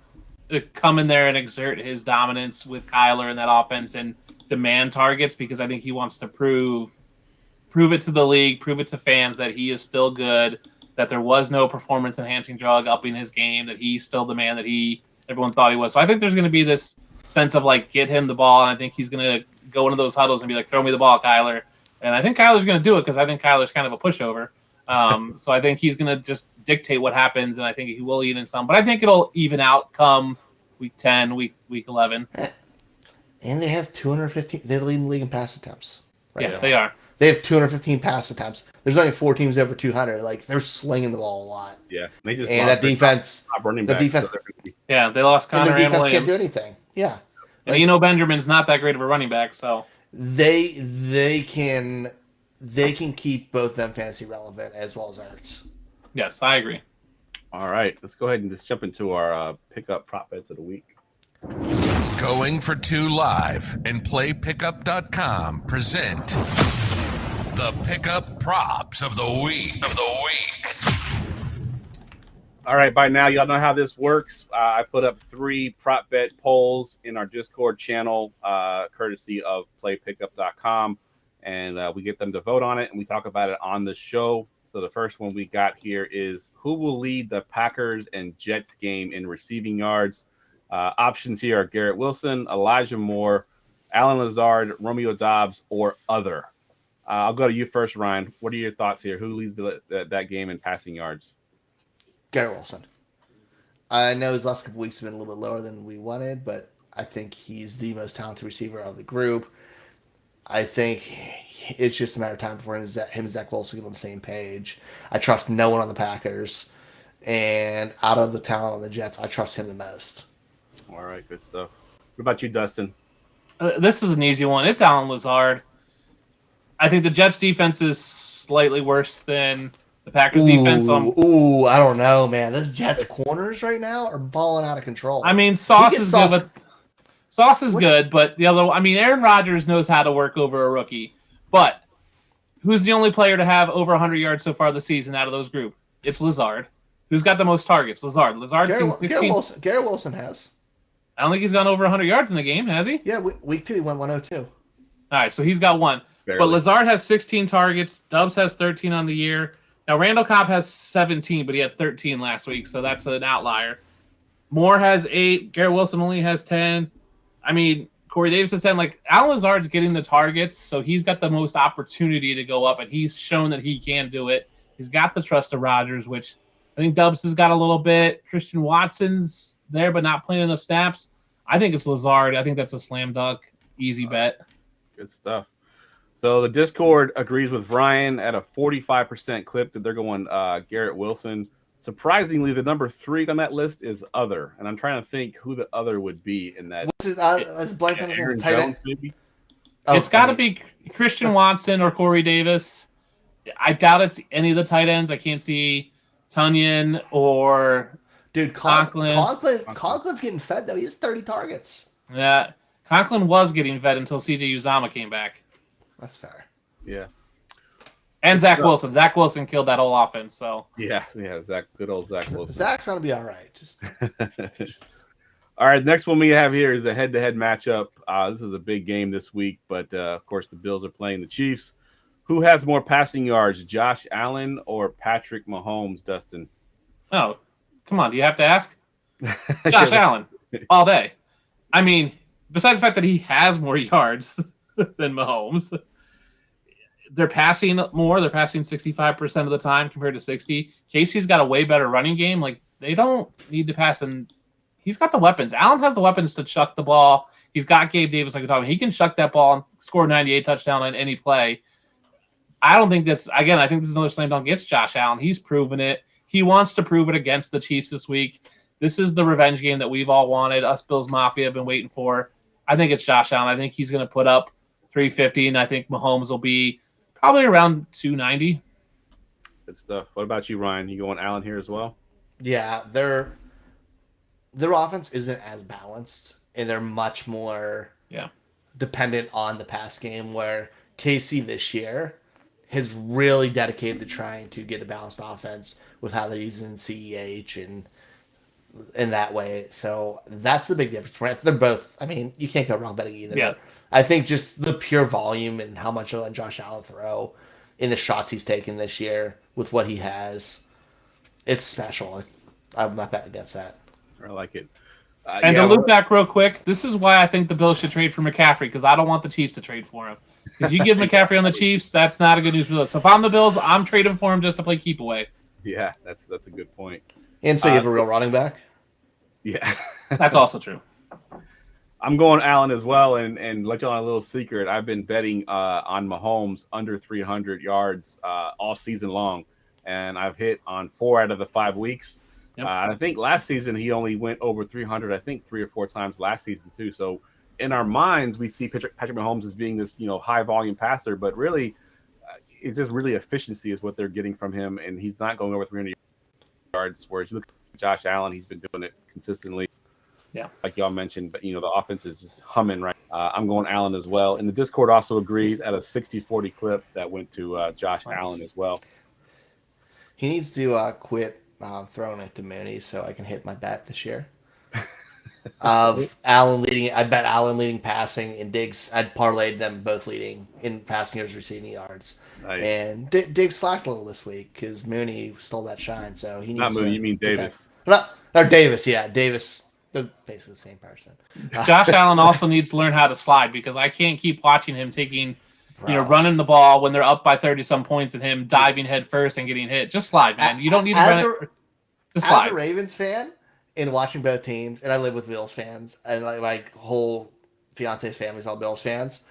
come in there and exert his dominance with Kyler in that offense and demand targets, because I think he wants to prove it to the league, prove it to fans that he is still good, that there was no performance-enhancing drug upping his game, that he's still the man that everyone thought he was. So I think there's going to be this sense of, get him the ball, and I think he's going to go into those huddles and be like, throw me the ball, Kyler. And I think Kyler's going to do it because I think Kyler's kind of a pushover. So I think he's going to just dictate what happens, and I think he will eat in some. But I think it'll even out come week 10, week 11. And they have 215. They're leading the league in pass attempts. Right now. They are. They have 215 pass attempts. There's only 4 teams over 200. They're slinging the ball a lot. Yeah, they just and that defense. The defense. Yeah, they lost Connor. And their defense Williams. can't do anything. Yeah, and Benjamin's not that great of a running back, so they can keep both them fantasy relevant as well as Ertz. Yes, I agree. All right, let's go ahead and just jump into our pickup prop bets of the week. Going for 2 Live and PlayPickup.com present the pickup props of the week. All right, by now y'all know how this works. I put up 3 prop bet polls in our Discord channel, courtesy of PlayPickup.com, and we get them to vote on it, and we talk about it on the show. So the first one we got here is who will lead the Packers and Jets game in receiving yards. Options here are Garrett Wilson, Elijah Moore, Alan Lazard, Romeo Doubs, or other. I'll go to you first, Ryan. What are your thoughts here? Who leads that game in passing yards? Garrett Wilson. I know his last couple weeks have been a little bit lower than we wanted, but I think he's the most talented receiver of the group. I think it's just a matter of time before him and Zach Wilson get on the same page. I trust no one on the Packers. And out of the talent on the Jets, I trust him the most. All right, good stuff. What about you, Dustin? This is an easy one. It's Alan Lazard. I think the Jets defense is slightly worse than the Packers defense. I don't know, man. Those Jets corners right now are balling out of control. I mean, Sauce is good, but Sauce is good, but Aaron Rodgers knows how to work over a rookie. But who's the only player to have over 100 yards so far this season out of those group? It's Lazard. Who's got the most targets? Lazard. Lazard seems 16. Garrett Wilson has. I don't think he's gone over 100 yards in the game, has he? Yeah, week 2 he went 102. All right, so he's got one. Barely. But Lazard has 16 targets. Dubs has 13 on the year. Now, Randall Cobb has 17, but he had 13 last week, so that's an outlier. Moore has 8. Garrett Wilson only has 10. I mean, Corey Davis has 10. Like, Alan Lazard's getting the targets, so he's got the most opportunity to go up, and he's shown that he can do it. He's got the trust of Rodgers, which I think Dubs has got a little bit. Christian Watson's there, but not playing enough snaps. I think it's Lazard. I think that's a slam dunk. Easy bet. Good stuff. So the Discord agrees with Ryan at a 45% clip that they're going Garrett Wilson. Surprisingly, the number 3 on that list is other, and I'm trying to think who the other would be in that. What's his blank on his Aaron tight end? Jones, maybe. It's got to be Christian Watson or Corey Davis. I doubt it's any of the tight ends. I can't see Tunyon or Dude, Conklin. Conklin's getting fed though. He has 30 targets. Yeah, Conklin was getting fed until CJ Uzama came back. That's fair. Yeah. And Zach Wilson. Zach Wilson killed that whole offense. So Yeah. Good old Zach Wilson. Zach's gonna be all right. Just All right, next one we have here is a head-to-head matchup. This is a big game this week, but of course the Bills are playing the Chiefs. Who has more passing yards, Josh Allen or Patrick Mahomes, Dustin? oh, come on, do you have to ask? Josh Allen all day. I mean, besides the fact that he has more yards than Mahomes, they're passing more. They're passing 65% of the time compared to 60. Casey's got a way better running game. Like, they don't need to pass, and he's got the weapons. Allen has the weapons to chuck the ball. He's got Gabe Davis, like we're talking. He can chuck that ball and score 98 touchdown on any play. I don't think that's, again, I think this is another slam dunk against Josh Allen. He's proven it. He wants to prove it against the Chiefs this week. This is the revenge game that we've all wanted. Us Bills Mafia have been waiting for. I think it's Josh Allen. I think he's going to put up 350, and I think Mahomes will be probably around 290. Good stuff. What about you, Ryan? You going Allen here as well? yeah, their offense isn't as balanced, and they're much more dependent on the pass game. Where KC this year has really dedicated to trying to get a balanced offense with how they're using CEH and in that way. So that's the big difference. Right? They're both, I mean, you can't go wrong betting either. Yeah. I think just the pure volume and how much they'll let Josh Allen throw in the shots he's taken this year with what he has, it's special. I'm not betting against that. I like it. And to loop back real quick, this is why I think the Bills should trade for McCaffrey, because I don't want the Chiefs to trade for him. If you give McCaffrey on the Chiefs, that's not a good news for us. So if I'm the Bills, I'm trading for him just to play keep away. Yeah, that's a good point. And so you have a real running back? Yeah. That's also true. I'm going Allen as well, and let you on a little secret. I've been betting on Mahomes under 300 yards all season long, and I've hit on 4 out of the 5 weeks. Yep. I think last season he only went over 300, I think 3 or 4 times last season too. So in our minds, we see Patrick Mahomes as being this, high volume passer, but really it's just really efficiency is what they're getting from him, and he's not going over 300 yards. Whereas you look at Josh Allen, he's been doing it consistently. Yeah, like y'all mentioned, but the offense is just humming right. I'm going Allen as well, and the Discord also agrees at a 60-40 clip that went to Josh Allen as well. He needs to quit throwing it to Mooney so I can hit my bet this year. Of Allen leading, I bet Allen leading passing and Diggs. I'd parlayed them both leading in passing yards, receiving yards. Nice. And Diggs slacked a little this week because Mooney stole that shine. So he needs not Mooney. You mean Davis? Or Davis? Yeah, Davis. They're basically the same person. Josh Allen also needs to learn how to slide, because I can't keep watching him taking, running the ball when they're up by 30-some points and him diving head first and getting hit. Just slide, man. You don't need to run it. Just slide. As a Ravens fan and watching both teams, and I live with Bills fans, and my whole fiance's family's all Bills fans,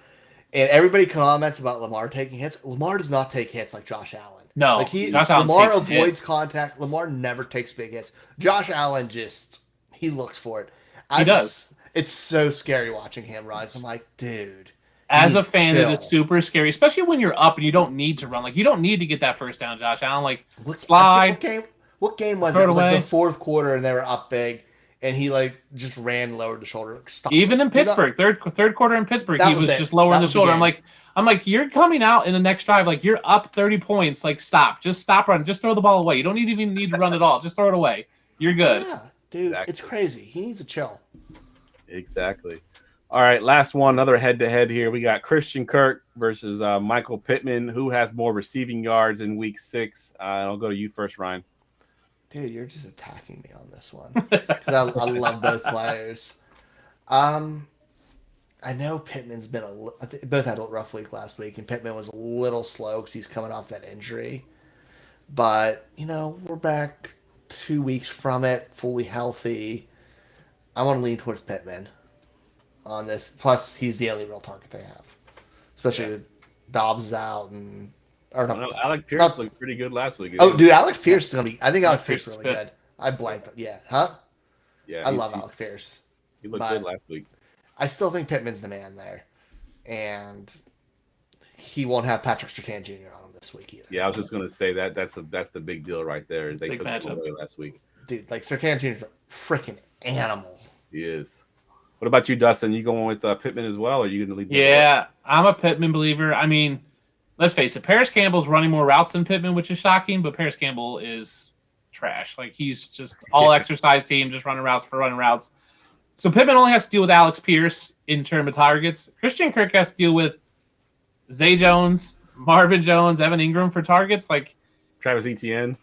and everybody comments about Lamar taking hits. Lamar does not take hits like Josh Allen. No, Lamar avoids contact. Lamar never takes big hits. Josh Allen he looks for it. He does. It's so scary watching him rise. I'm like, dude. As a fan, it is super scary, especially when you're up and you don't need to run. Like, you don't need to get that first down, Josh Allen. Slide. What game was it? It was like the fourth quarter, and they were up big, and he just ran, lowered the shoulder. Even in Pittsburgh, third quarter in Pittsburgh, he was just lowering the shoulder. I'm like, you're coming out in the next drive, like you're up 30 points. Like, stop. Just stop running. Just throw the ball away. You don't even need to run at all. Just throw it away. You're good. Yeah, dude, Exactly. it's crazy. He needs to chill. Exactly. All right, last one, another head-to-head here. We got Christian Kirk versus Michael Pittman. Who has more receiving yards in Week 6? I'll go to you first, Ryan. Dude, you're just attacking me on this one because I love both players. I know Pittman's been both had a rough week last week, and Pittman was a little slow because he's coming off that injury. But we're back 2 weeks from it, fully healthy. I want to lean towards Pittman on this. Plus, he's the only real target they have, especially with Dobbs out and. Alex Pierce looked pretty good last week. Oh, dude, Alex Pierce is gonna be. I think Alex Pierce is really good. I blanked. Yeah, huh? Yeah, I love Alex Pierce. He looked good last week. I still think Pittman's the man there, and he won't have Patrick Surtain Jr. on him this week either. Yeah, I was just gonna say that's the big deal right there. They Big took him matchup. away last week. Dude, like Surtain Jr. is a freaking animal. He is. What about you, Dustin? You going with Pittman as well, or are you going to lead? Yeah, I'm a Pittman believer. I mean, let's face it, Paris Campbell's running more routes than Pittman, which is shocking, but Paris Campbell is trash. Like, he's just all exercise team, just running routes for running routes. So Pittman only has to deal with Alex Pierce in terms of targets. Christian Kirk has to deal with Zay Jones, Marvin Jones, Evan Ingram for targets. Like Travis Etienne,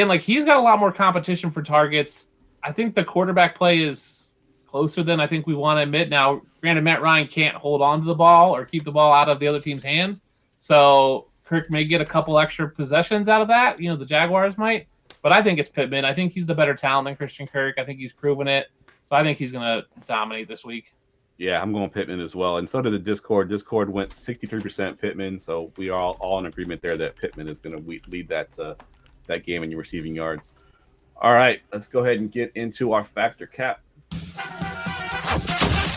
like, he's got a lot more competition for targets. I think the quarterback play is closer than I think we want to admit. Now, granted, Matt Ryan can't hold on to the ball or keep the ball out of the other team's hands. So Kirk may get a couple extra possessions out of that. The Jaguars might. But I think it's Pittman. I think he's the better talent than Christian Kirk. I think he's proven it. So I think he's going to dominate this week. Yeah, I'm going Pittman as well. And so did the Discord. Discord went 63% Pittman. So we are all in agreement there that Pittman is going to lead that game in your receiving yards. All right, let's go ahead and get into our factor cap.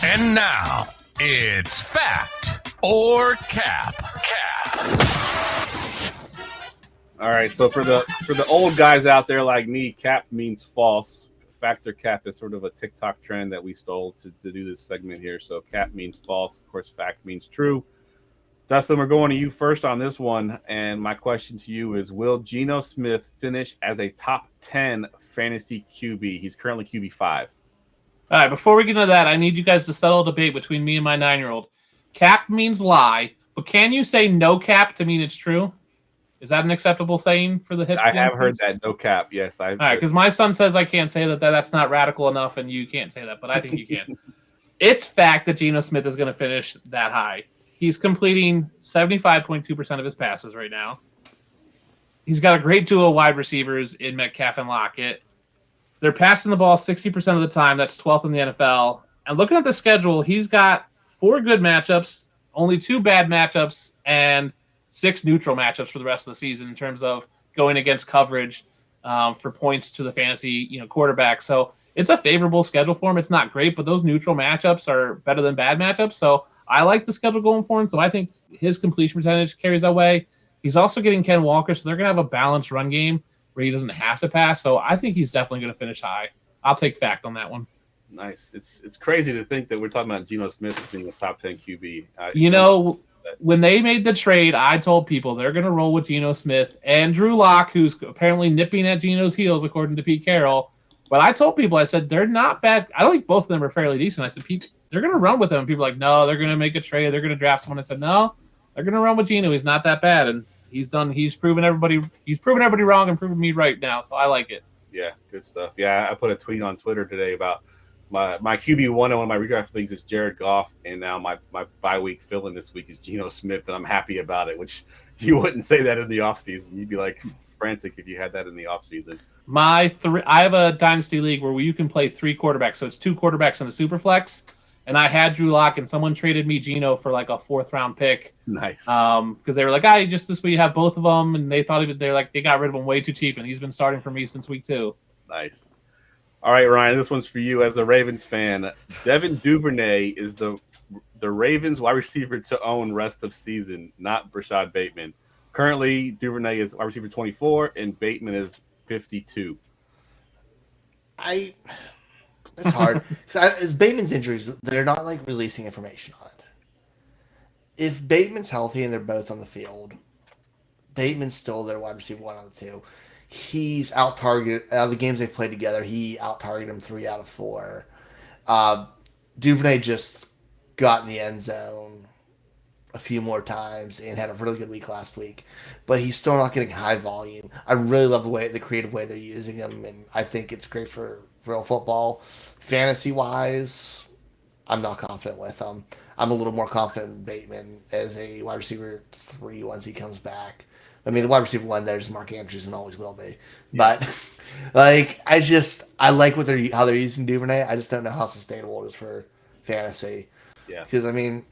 And now it's fact or cap. All right, so for the old guys out there like me, cap means false. Factor cap is sort of a TikTok trend that we stole to do this segment here. So cap means false. Of course, fact means true. Dustin, we're going to you first on this one. And my question to you is, will Geno Smith finish as a top 10 fantasy QB? He's currently QB 5. All right, before we get into that, I need you guys to settle a debate between me and my 9-year-old. Cap means lie, but can you say no cap to mean it's true? Is that an acceptable saying for the hip? I have heard that, no cap. Yes. All right, because my son says I can't say that. That's not radical enough, and you can't say that, but I think you can. It's fact that Geno Smith is going to finish that high. He's completing 75.2% of his passes right now. He's got a great duo of wide receivers in Metcalf and Lockett. They're passing the ball 60% of the time. That's 12th in the NFL. And looking at the schedule, he's got 4 good matchups, only 2 bad matchups, and 6 neutral matchups for the rest of the season in terms of going against coverage for points to the fantasy quarterback. So it's a favorable schedule for him. It's not great, but those neutral matchups are better than bad matchups. So I like the schedule going for him. So I think his completion percentage carries that way. He's also getting Ken Walker, so they're going to have a balanced run game where he doesn't have to pass. So I think he's definitely going to finish high. I'll take fact on that one. Nice. It's crazy to think that we're talking about Geno Smith as being a top 10 QB. When they made the trade, I told people they're going to roll with Geno Smith and Drew Lock, who's apparently nipping at Geno's heels, according to Pete Carroll. But I told people, I said, they're not bad. I don't think both of them are fairly decent. I said, Pete, they're going to run with them. And people are like, no, they're going to make a trade. They're going to draft someone. I said, no, they're going to run with Geno. He's not that bad. And he's proven everybody wrong and proven me right now. So I like it. Yeah, good stuff. Yeah, I put a tweet on Twitter today about my QB1 in one of my redraft leagues is Jared Goff, and now my bye week fill-in this week is Geno Smith, and I'm happy about it, which you wouldn't say that in the offseason. You'd be like frantic if you had that in the offseason. I have a dynasty league where you can play 3 quarterbacks, so it's 2 quarterbacks in the super flex, and I had Drew Lock, and someone traded me Geno for like a 4th-round pick. Nice. Because they were like, just this week you have both of them, and they thought they got rid of him way too cheap, and he's been starting for me since week 2. Nice. All right, Ryan, this one's for you as the Ravens fan. Devin Duvernay is the Ravens wide receiver to own rest of season, not Rashad Bateman. Currently, Duvernay is wide receiver 24, and Bateman is 52. That's hard. It's Bateman's injuries, they're not like releasing information on it. if Bateman's healthy and they're both on the field, Bateman's still their wide receiver 1 out of 2. He's out-targeted. Out of the games they played together, he out-targeted him 3 out of 4. Duvernay just got in the end zone a few more times and had a really good week last week, but he's still not getting high volume. I really love the creative way they're using him, and I think it's great for real football. Fantasy-wise, I'm not confident with him. I'm a little more confident in Bateman as a wide receiver 3 once he comes back. I mean, the wide receiver 1 there is Mark Andrews and always will be. But, like, I like how they're using Duvernay. I just don't know how sustainable it is for fantasy. Yeah. Because, I mean,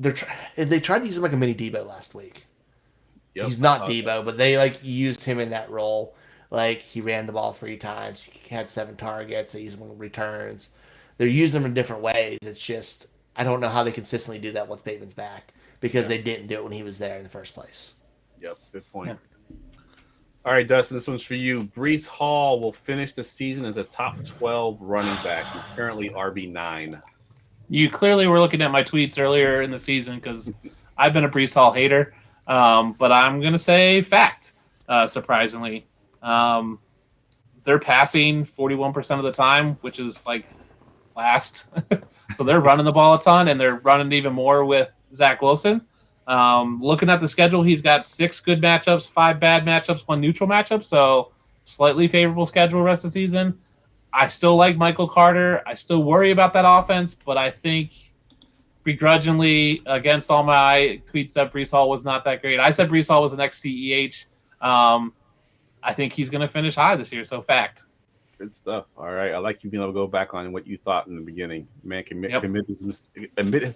they tried to use him like a mini Debo last week. Yep. He's not Debo, but they, like, used him in that role. Like, he ran the ball 3 times. He had 7 targets. They used him on returns. They're using him in different ways. It's just, I don't know how they consistently do that once Bateman's back because they didn't do it when he was there in the first place. Yep, good point. Yeah. All right, Dustin, this one's for you. Breece Hall will finish the season as a top 12 running back. He's currently RB9. You clearly were looking at my tweets earlier in the season because I've been a Breece Hall hater, but I'm going to say fact, surprisingly. They're passing 41% of the time, which is like last. So they're running the ball a ton, and they're running even more with Zach Wilson. Looking at the schedule, he's got 6 good matchups, 5 bad matchups, 1 neutral matchup, so slightly favorable schedule rest of the season. I still like Michael Carter. I still worry about that offense, but I think begrudgingly against all my tweets that Breece Hall was not that great. I said Breece Hall was the next CEH. I think he's going to finish high this year, so fact. Good stuff. All right. I like you being able to go back on what you thought in the beginning. Man can admit his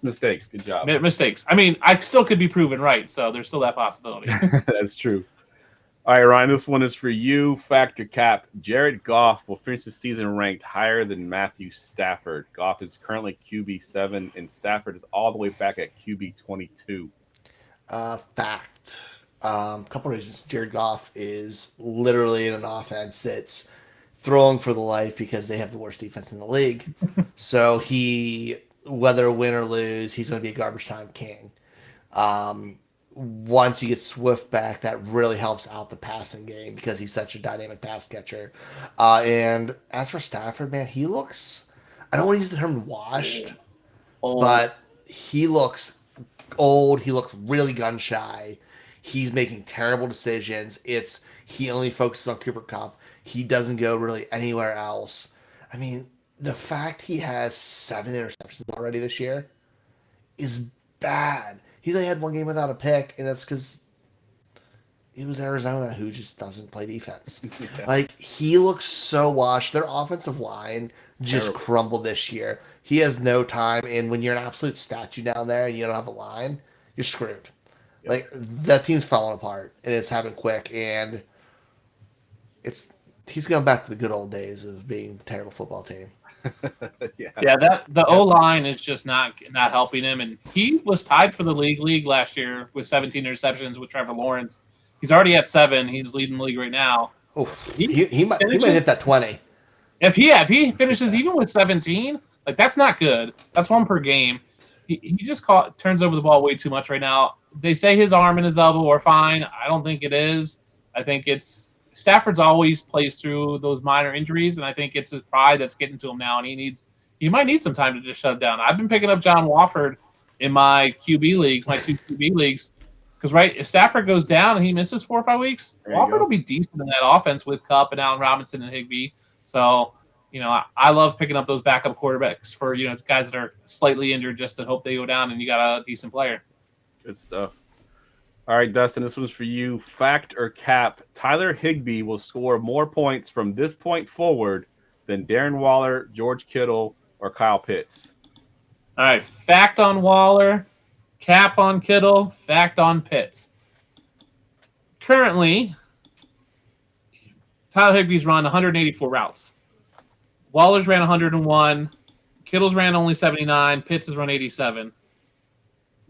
mistakes. Good job. Mistakes. I mean, I still could be proven right, so there's still that possibility. That's true. All right, Ryan, this one is for you. Factor cap. Jared Goff will finish the season ranked higher than Matthew Stafford. Goff is currently QB7, and Stafford is all the way back at QB22. Fact. Couple reasons. Jared Goff is literally in an offense that's throwing for the life because they have the worst defense in the league. So whether win or lose, he's going to be a garbage time king. Once you get Swift back, that really helps out the passing game because he's such a dynamic pass catcher. And as for Stafford, man, he looks, I don't want to use the term washed, but he looks old. He looks really gun shy. He's making terrible decisions. He only focuses on Cooper Kupp. He doesn't go really anywhere else. I mean, the fact he has 7 interceptions already this year is bad. He only had 1 game without a pick, and that's because it was Arizona who just doesn't play defense. Yeah. Like, he looks so washed. Their offensive line just crumbled this year. He has no time, and when you're an absolute statue down there and you don't have a line, you're screwed. Yep. Like, that team's falling apart, and it's happening quick, and he's going back to the good old days of being a terrible football team. The O-line is just not helping him, and he was tied for the league last year with 17 interceptions with Trevor Lawrence. He's already at 7. He's leading the league right now. Oh, he might hit that 20. If he finishes even with 17, like, that's not good. That's 1 per game. He just turns over the ball way too much right now. They say his arm and his elbow are fine. I don't think it is. I think it's Stafford's always plays through those minor injuries, and I think it's his pride that's getting to him now, and he might need some time to just shut it down. I've been picking up John Wofford in my QB leagues, my 2 QB leagues, because if Stafford goes down and he misses 4 or 5 weeks, Wofford will be decent in that offense with Kupp and Allen Robinson and Higbee. So, I love picking up those backup quarterbacks for, guys that are slightly injured just to hope they go down and you got a decent player. Good stuff. All right, Dustin, this one's for you. Fact or cap, Tyler Higbee will score more points from this point forward than Darren Waller, George Kittle, or Kyle Pitts. All right, fact on Waller, cap on Kittle, fact on Pitts. Currently, Tyler Higbee's run 184 routes. Waller's ran 101. Kittle's ran only 79. Pitts has run 87.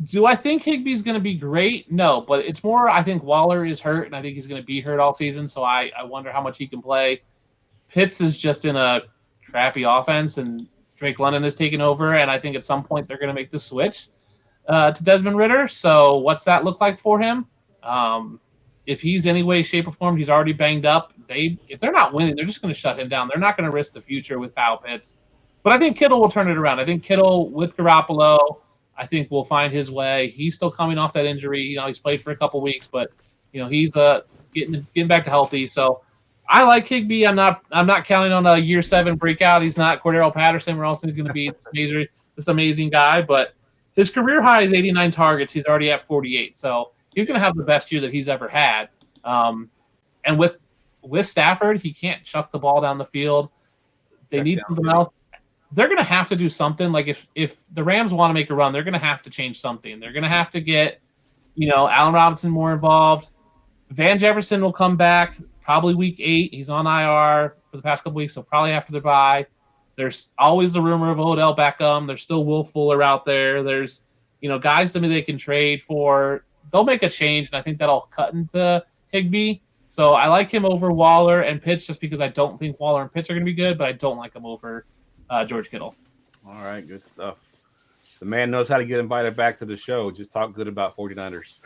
Do I think Higbee's going to be great? No, but it's more I think Waller is hurt, and I think he's going to be hurt all season, so I wonder how much he can play. Pitts is just in a crappy offense, and Drake London is taking over, and I think at some point they're going to make the switch. to Desmond Ridder. So what's that look like for him? If he's any way, shape, or form, he's already banged up. If they're not winning, they're just going to shut him down. They're not going to risk the future with Kyle Pitts. But I think Kittle will turn it around. I think Kittle with Garoppolo, I think will find his way. He's still coming off that injury. He's played for a couple weeks, but he's getting back to healthy. So I like Higbee. I'm not counting on a year 7 breakout. He's not Cordero Patterson, or else he's going to be this amazing guy. But his career high is 89 targets. He's already at 48. So he's going to have the best year that he's ever had. And with Stafford, he can't chuck the ball down the field. They need something else. They're going to have to do something. Like if the Rams want to make a run, they're going to have to change something. They're going to have to get, Allen Robinson more involved. Van Jefferson will come back probably week 8. He's on IR for the past couple weeks, so probably after the bye. There's always the rumor of Odell Beckham. There's still Will Fuller out there. There's, guys to me they can trade for. They'll make a change, and I think that'll cut into Higbee. So I like him over Waller and Pitts just because I don't think Waller and Pitts are going to be good, but I don't like him over George Kittle. All right, good stuff. The man knows how to get invited back to the show. Just talk good about 49ers.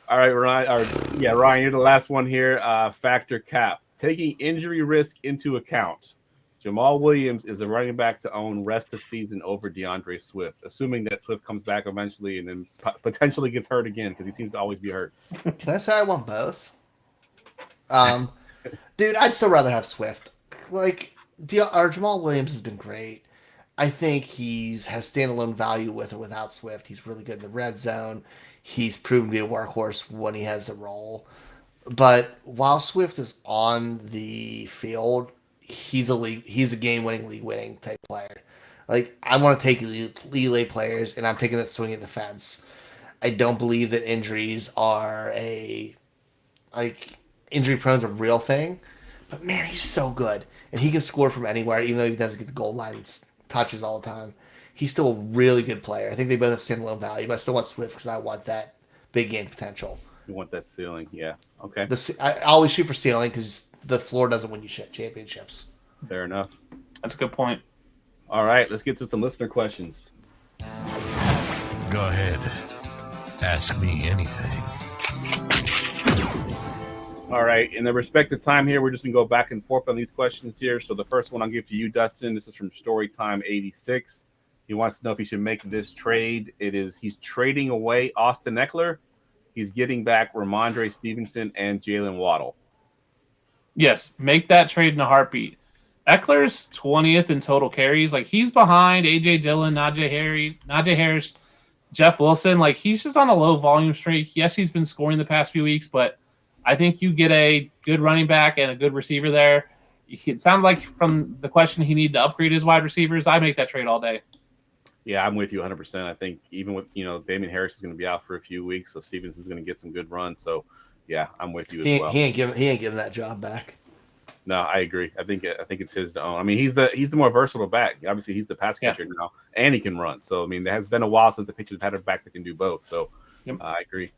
All right, Ryan, you're the last one here. Factor cap. Taking injury risk into account, Jamal Williams is a running back to own rest of season over DeAndre Swift, assuming that Swift comes back eventually and then potentially gets hurt again because he seems to always be hurt. Can I say I want both? Dude, I'd still rather have Swift. Our Jamal Williams has been great. I think has standalone value with or without Swift. He's really good in the red zone. He's proven to be a workhorse when he has a role. But while Swift is on the field, he's a game-winning, league-winning type player. I want to take elite players, and I'm taking that swing at the fence. I don't believe that injuries are injury-prone is a real thing. But, man, he's so good. And he can score from anywhere, even though he doesn't get the goal line touches all the time. He's still a really good player. I think they both have standalone value, but I still want Swift because I want that big game potential. You want that ceiling, yeah. Okay. I always shoot for ceiling because the floor doesn't win you championships. Fair enough. That's a good point. All right, let's get to some listener questions. Go ahead. Ask me anything. All right, in the respective time here, we're just going to go back and forth on these questions here. So the first one I'll give to you, Dustin. This is from Storytime86. He wants to know if he should make this trade. He's trading away Austin Eckler. He's getting back Ramondre Stevenson and Jalen Waddle. Yes, make that trade in a heartbeat. Eckler's 20th in total carries. He's behind A.J. Dillon, Najee Harris, Jeff Wilson. He's just on a low volume streak. Yes, he's been scoring the past few weeks, but I think you get a good running back and a good receiver there. It sounds like from the question he needed to upgrade his wide receivers. I make that trade all day. Yeah, I'm with you 100%. I think even with, Damian Harris is going to be out for a few weeks, so Stevenson's going to get some good runs. So, yeah, I'm with you as well. He ain't giving that job back. No, I agree. I think it's his to own. I mean, he's the more versatile back. Obviously, he's the pass catcher now, and he can run. So, I mean, it has been a while since the Patriots had a back that can do both. So, I agree.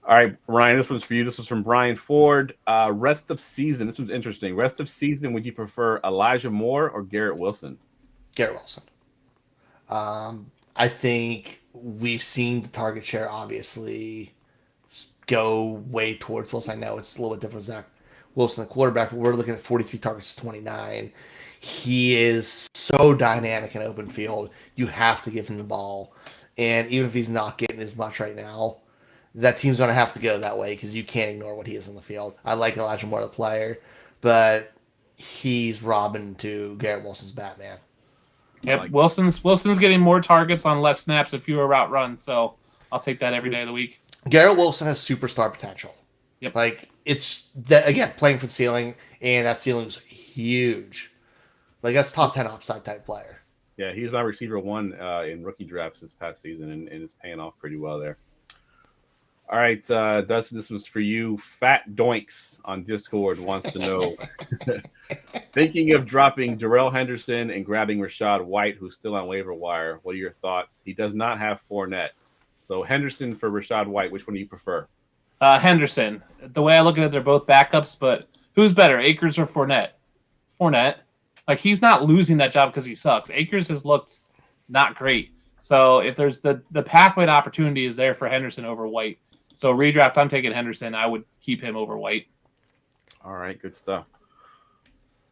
All right, Ryan, this one's for you. This was from Brian Ford. Rest of season. This one's interesting. Rest of season, would you prefer Elijah Moore or Garrett Wilson? Garrett Wilson. I think we've seen the target share obviously go way towards Wilson. I know it's a little bit different with Zach Wilson, the quarterback, but we're looking at 43 targets to 29. He is so dynamic in open field. You have to give him the ball. And even if he's not getting as much right now, that team's going to have to go that way because you can't ignore what he is on the field. I like Elijah Moore, the player, but he's Robin to Garrett Wilson's Batman. Yep, Wilson's getting more targets on less snaps and fewer route runs, so I'll take that every day of the week. Garrett Wilson has superstar potential. Yep. It's that again, playing for the ceiling, and that ceiling is huge. That's top 10 upside type player. Yeah, he's my receiver 1 in rookie drafts this past season, and it's paying off pretty well there. All right, Dustin, this was for you. Fat Doinks on Discord wants to know, thinking of dropping Darrell Henderson and grabbing Rachaad White, who's still on waiver wire. What are your thoughts? He does not have Fournette. So Henderson for Rachaad White, which one do you prefer? Henderson. The way I look at it, they're both backups, but who's better, Akers or Fournette? Fournette. He's not losing that job because he sucks. Akers has looked not great. So if there's the pathway to opportunity is there for Henderson over White. So redraft, I'm taking Henderson. I would keep him over White. All right, good stuff.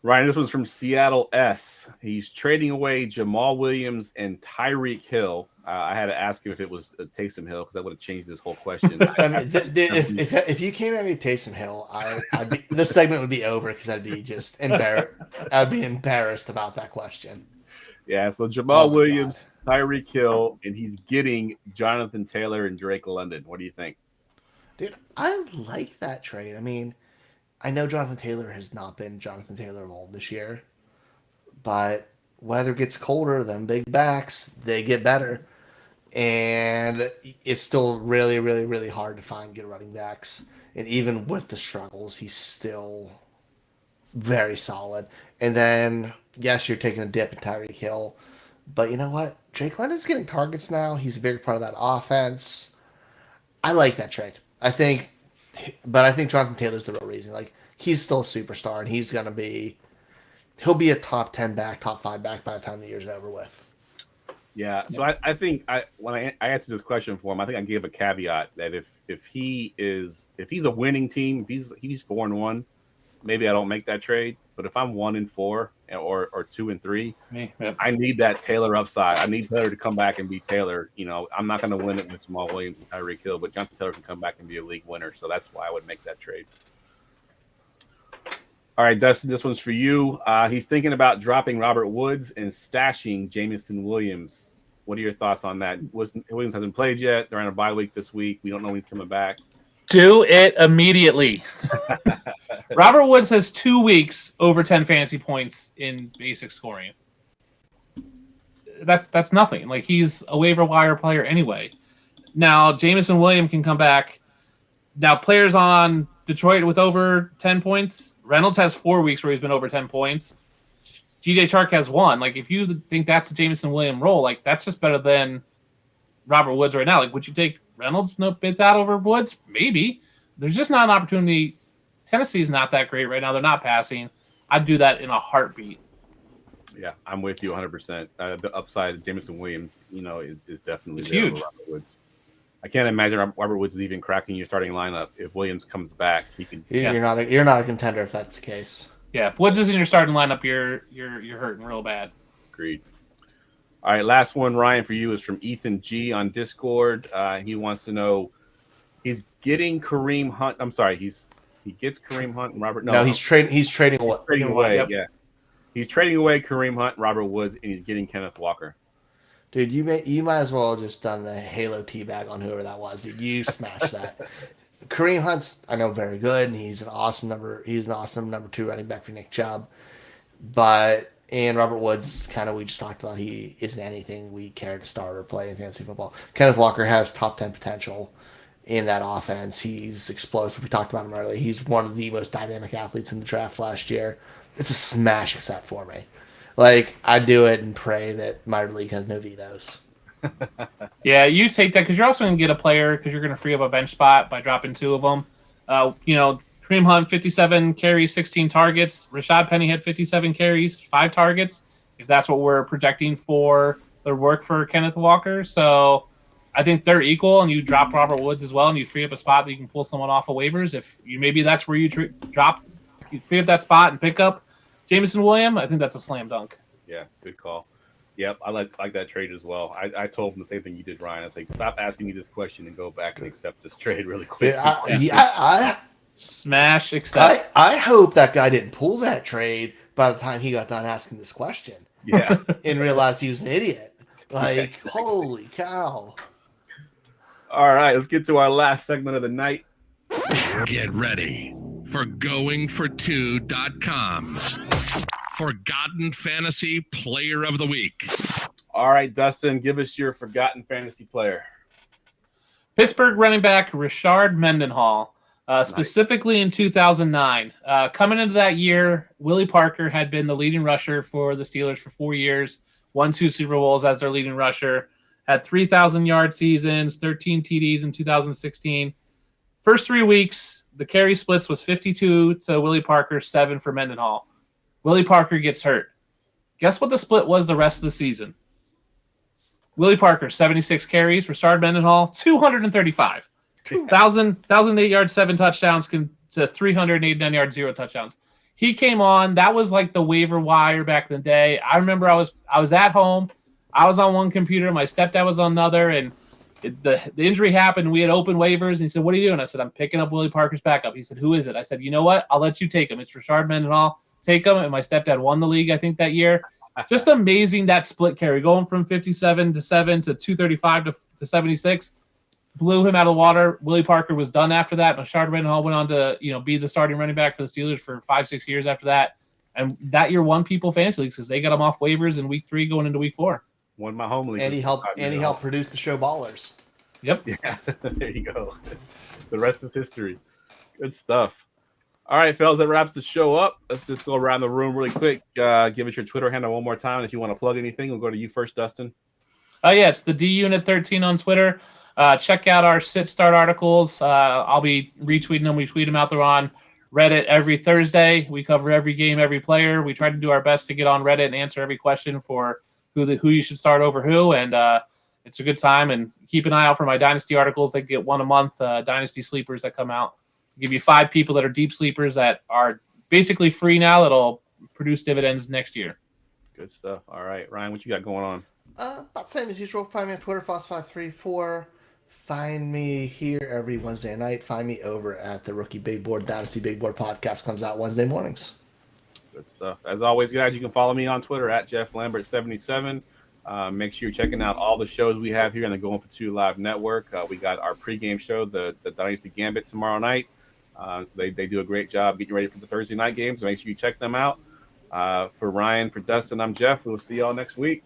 Ryan, this one's from Seattle S. He's trading away Jamal Williams and Tyreek Hill. I had to ask him if it was Taysom Hill because that would have changed this whole question. I mean, if you came at me Taysom Hill, this segment would be over because I'd be just embarrassed. I'd be embarrassed about that question. Yeah, so Jamal Williams, Tyreek Hill, and he's getting Jonathan Taylor and Drake London. What do you think? Dude, I like that trade. I mean, I know Jonathan Taylor has not been Jonathan Taylor of old this year, but weather gets colder, them big backs, they get better. And it's still really, really, really hard to find good running backs. And even with the struggles, he's still very solid. And then, yes, you're taking a dip in Tyreek Hill. But you know what? Drake London's getting targets now. He's a bigger part of that offense. I like that trade. I think Jonathan Taylor's the real reason. Like, he's still a superstar, and he'll be a top 10 back, top 5 back by the time the year's over with. Yeah, so I think when I answered this question for him, I think I gave a caveat that if he's a winning team, if he's 4-1, maybe I don't make that trade. But if I'm 1-4 or 2-3, I need that Taylor upside. I need Taylor to come back and be Taylor. You know, I'm not going to win it with Jamal Williams and Tyreek Hill, but Jonathan Taylor can come back and be a league winner. So that's why I would make that trade. All right, Dustin, this one's for you. He's thinking about dropping Robert Woods and stashing Jameson Williams. What are your thoughts on that? Williams hasn't played yet. They're on a bye week this week. We don't know when he's coming back. Do it immediately. Robert Woods has 2 weeks over 10 fantasy points in basic scoring. That's nothing. Like, he's a waiver wire player anyway. Now, Jameson Williams can come back. Now, players on Detroit with over 10 points, Reynolds has 4 weeks where he's been over 10 points. G.J. Chark has 1. Like, if you think that's the Jameson Williams role, like, that's just better than Robert Woods right now. Like, would you take Reynolds no bids out over Woods? Maybe. There's just not an opportunity. Tennessee's not that great right now. They're not passing. I'd do that in a heartbeat. Yeah, I'm with you 100%. The upside of Jameson Williams, is definitely it's there huge. over Robert Woods. I can't imagine Robert Woods is even cracking your starting lineup. If Williams comes back, he can. You're not a contender if that's the case. Yeah, if Woods is in your starting lineup, you're hurting real bad. Agreed. All right, last one, Ryan, for you is from Ethan G on Discord. He wants to know, he's getting Kareem Hunt. I'm sorry, he gets Kareem Hunt and Robert. No, he's trading. He's trading away. Trading away. Yep. Yeah, he's trading away Kareem Hunt, Robert Woods, and he's getting Kenneth Walker. Dude, you might as well have just done the Halo teabag on whoever that was. Dude, you smashed that. Kareem Hunt's, I know, very good, and he's an awesome number 2 running back for Nick Chubb. And Robert Woods, kind of, we just talked about, he isn't anything we care to start or play in fantasy football. Kenneth Walker has top 10 potential in that offense. He's explosive. We talked about him earlier. He's one of the most dynamic athletes in the draft last year. It's a smash set for me. Like, I do it and pray that minor league has no vetoes. Yeah, you take that because you're also going to get a player because you're going to free up a bench spot by dropping 2 of them. Kareem Hunt, 57 carries, 16 targets. Rashad Penny had 57 carries, 5 targets, if that's what we're projecting for their work for Kenneth Walker. So I think they're equal, and you drop Robert Woods as well, and you free up a spot that you can pull someone off of waivers. If you maybe that's where you you free up that spot and pick up Jameson Williams, I think that's a slam dunk. Yeah, good call. Yep, I like that trade as well. I told him the same thing you did, Ryan. I was like, stop asking me this question and go back and accept this trade really quick. Smash accept. I hope that guy didn't pull that trade by the time he got done asking this question. Yeah. And realized he was an idiot. Like, Yeah, exactly. Holy cow. All right, let's get to our last segment of the night. Get ready for GoingFor2.com's Forgotten Fantasy Player of the Week. All right, Dustin, give us your forgotten fantasy player. Pittsburgh running back Rashard Mendenhall, specifically in 2009. Coming into that year, Willie Parker had been the leading rusher for the Steelers for 4 years, won 2 Super Bowls as their leading rusher, had 3,000-yard seasons, 13 TDs in 2016. First 3 weeks, the carry splits was 52 to Willie Parker, 7 for Mendenhall. Willie Parker gets hurt. Guess what the split was the rest of the season? Willie Parker, 76 carries. Rashard Mendenhall, 235. 1,008 yards, 7 touchdowns to 389 yards, 0 touchdowns. He came on. That was like the waiver wire back in the day. I remember I was at home. I was on one computer. My stepdad was on another, and the injury happened. We had open waivers, and he said, "What are you doing?" I said, "I'm picking up Willie Parker's backup." He said, "Who is it?" I said, "You know what? I'll let you take him. It's Rashard Mendenhall. Take him." And my stepdad won the league, I think, that year. Just amazing that split carry, going from 57 to 7 to 235 to 76. Blew him out of the water. Willie Parker was done after that. Rashard Mendenhall went on to be the starting running back for the Steelers for 5-6 years after that. And that year won people fantasy leagues because they got him off waivers in week 3 going into week 4. Won my home league. And he helped produce the show Ballers. Yep. Yeah, there you go. The rest is history. Good stuff. All right, fellas, that wraps the show up. Let's just go around the room really quick. Give us your Twitter handle one more time. If you want to plug anything, we'll go to you first, Dustin. Yeah, it's the DUnit13 on Twitter. Check out our sit start articles. I'll be retweeting them. We tweet them out there on Reddit every Thursday. We cover every game, every player. We try to do our best to get on Reddit and answer every question for who you should start over who. And it's a good time. And keep an eye out for my Dynasty articles. They get one a month, Dynasty sleepers that come out. Give you 5 people that are deep sleepers that are basically free now that'll produce dividends next year. Good stuff. All right, Ryan, what you got going on? About the same as usual. Find me on Twitter, Fox534. Find me here every Wednesday night. Find me over at the Rookie Big Board. Dynasty Big Board podcast comes out Wednesday mornings. Good stuff. As always, guys, you can follow me on Twitter at JeffLambert77. Make sure you're checking out all the shows we have here on the Going for Two Live Network. We got our pregame show, the Dynasty Gambit, tomorrow night. So they do a great job getting ready for the Thursday night games. So make sure you check them out. For Ryan, for Dustin, I'm Jeff. We'll see y'all next week.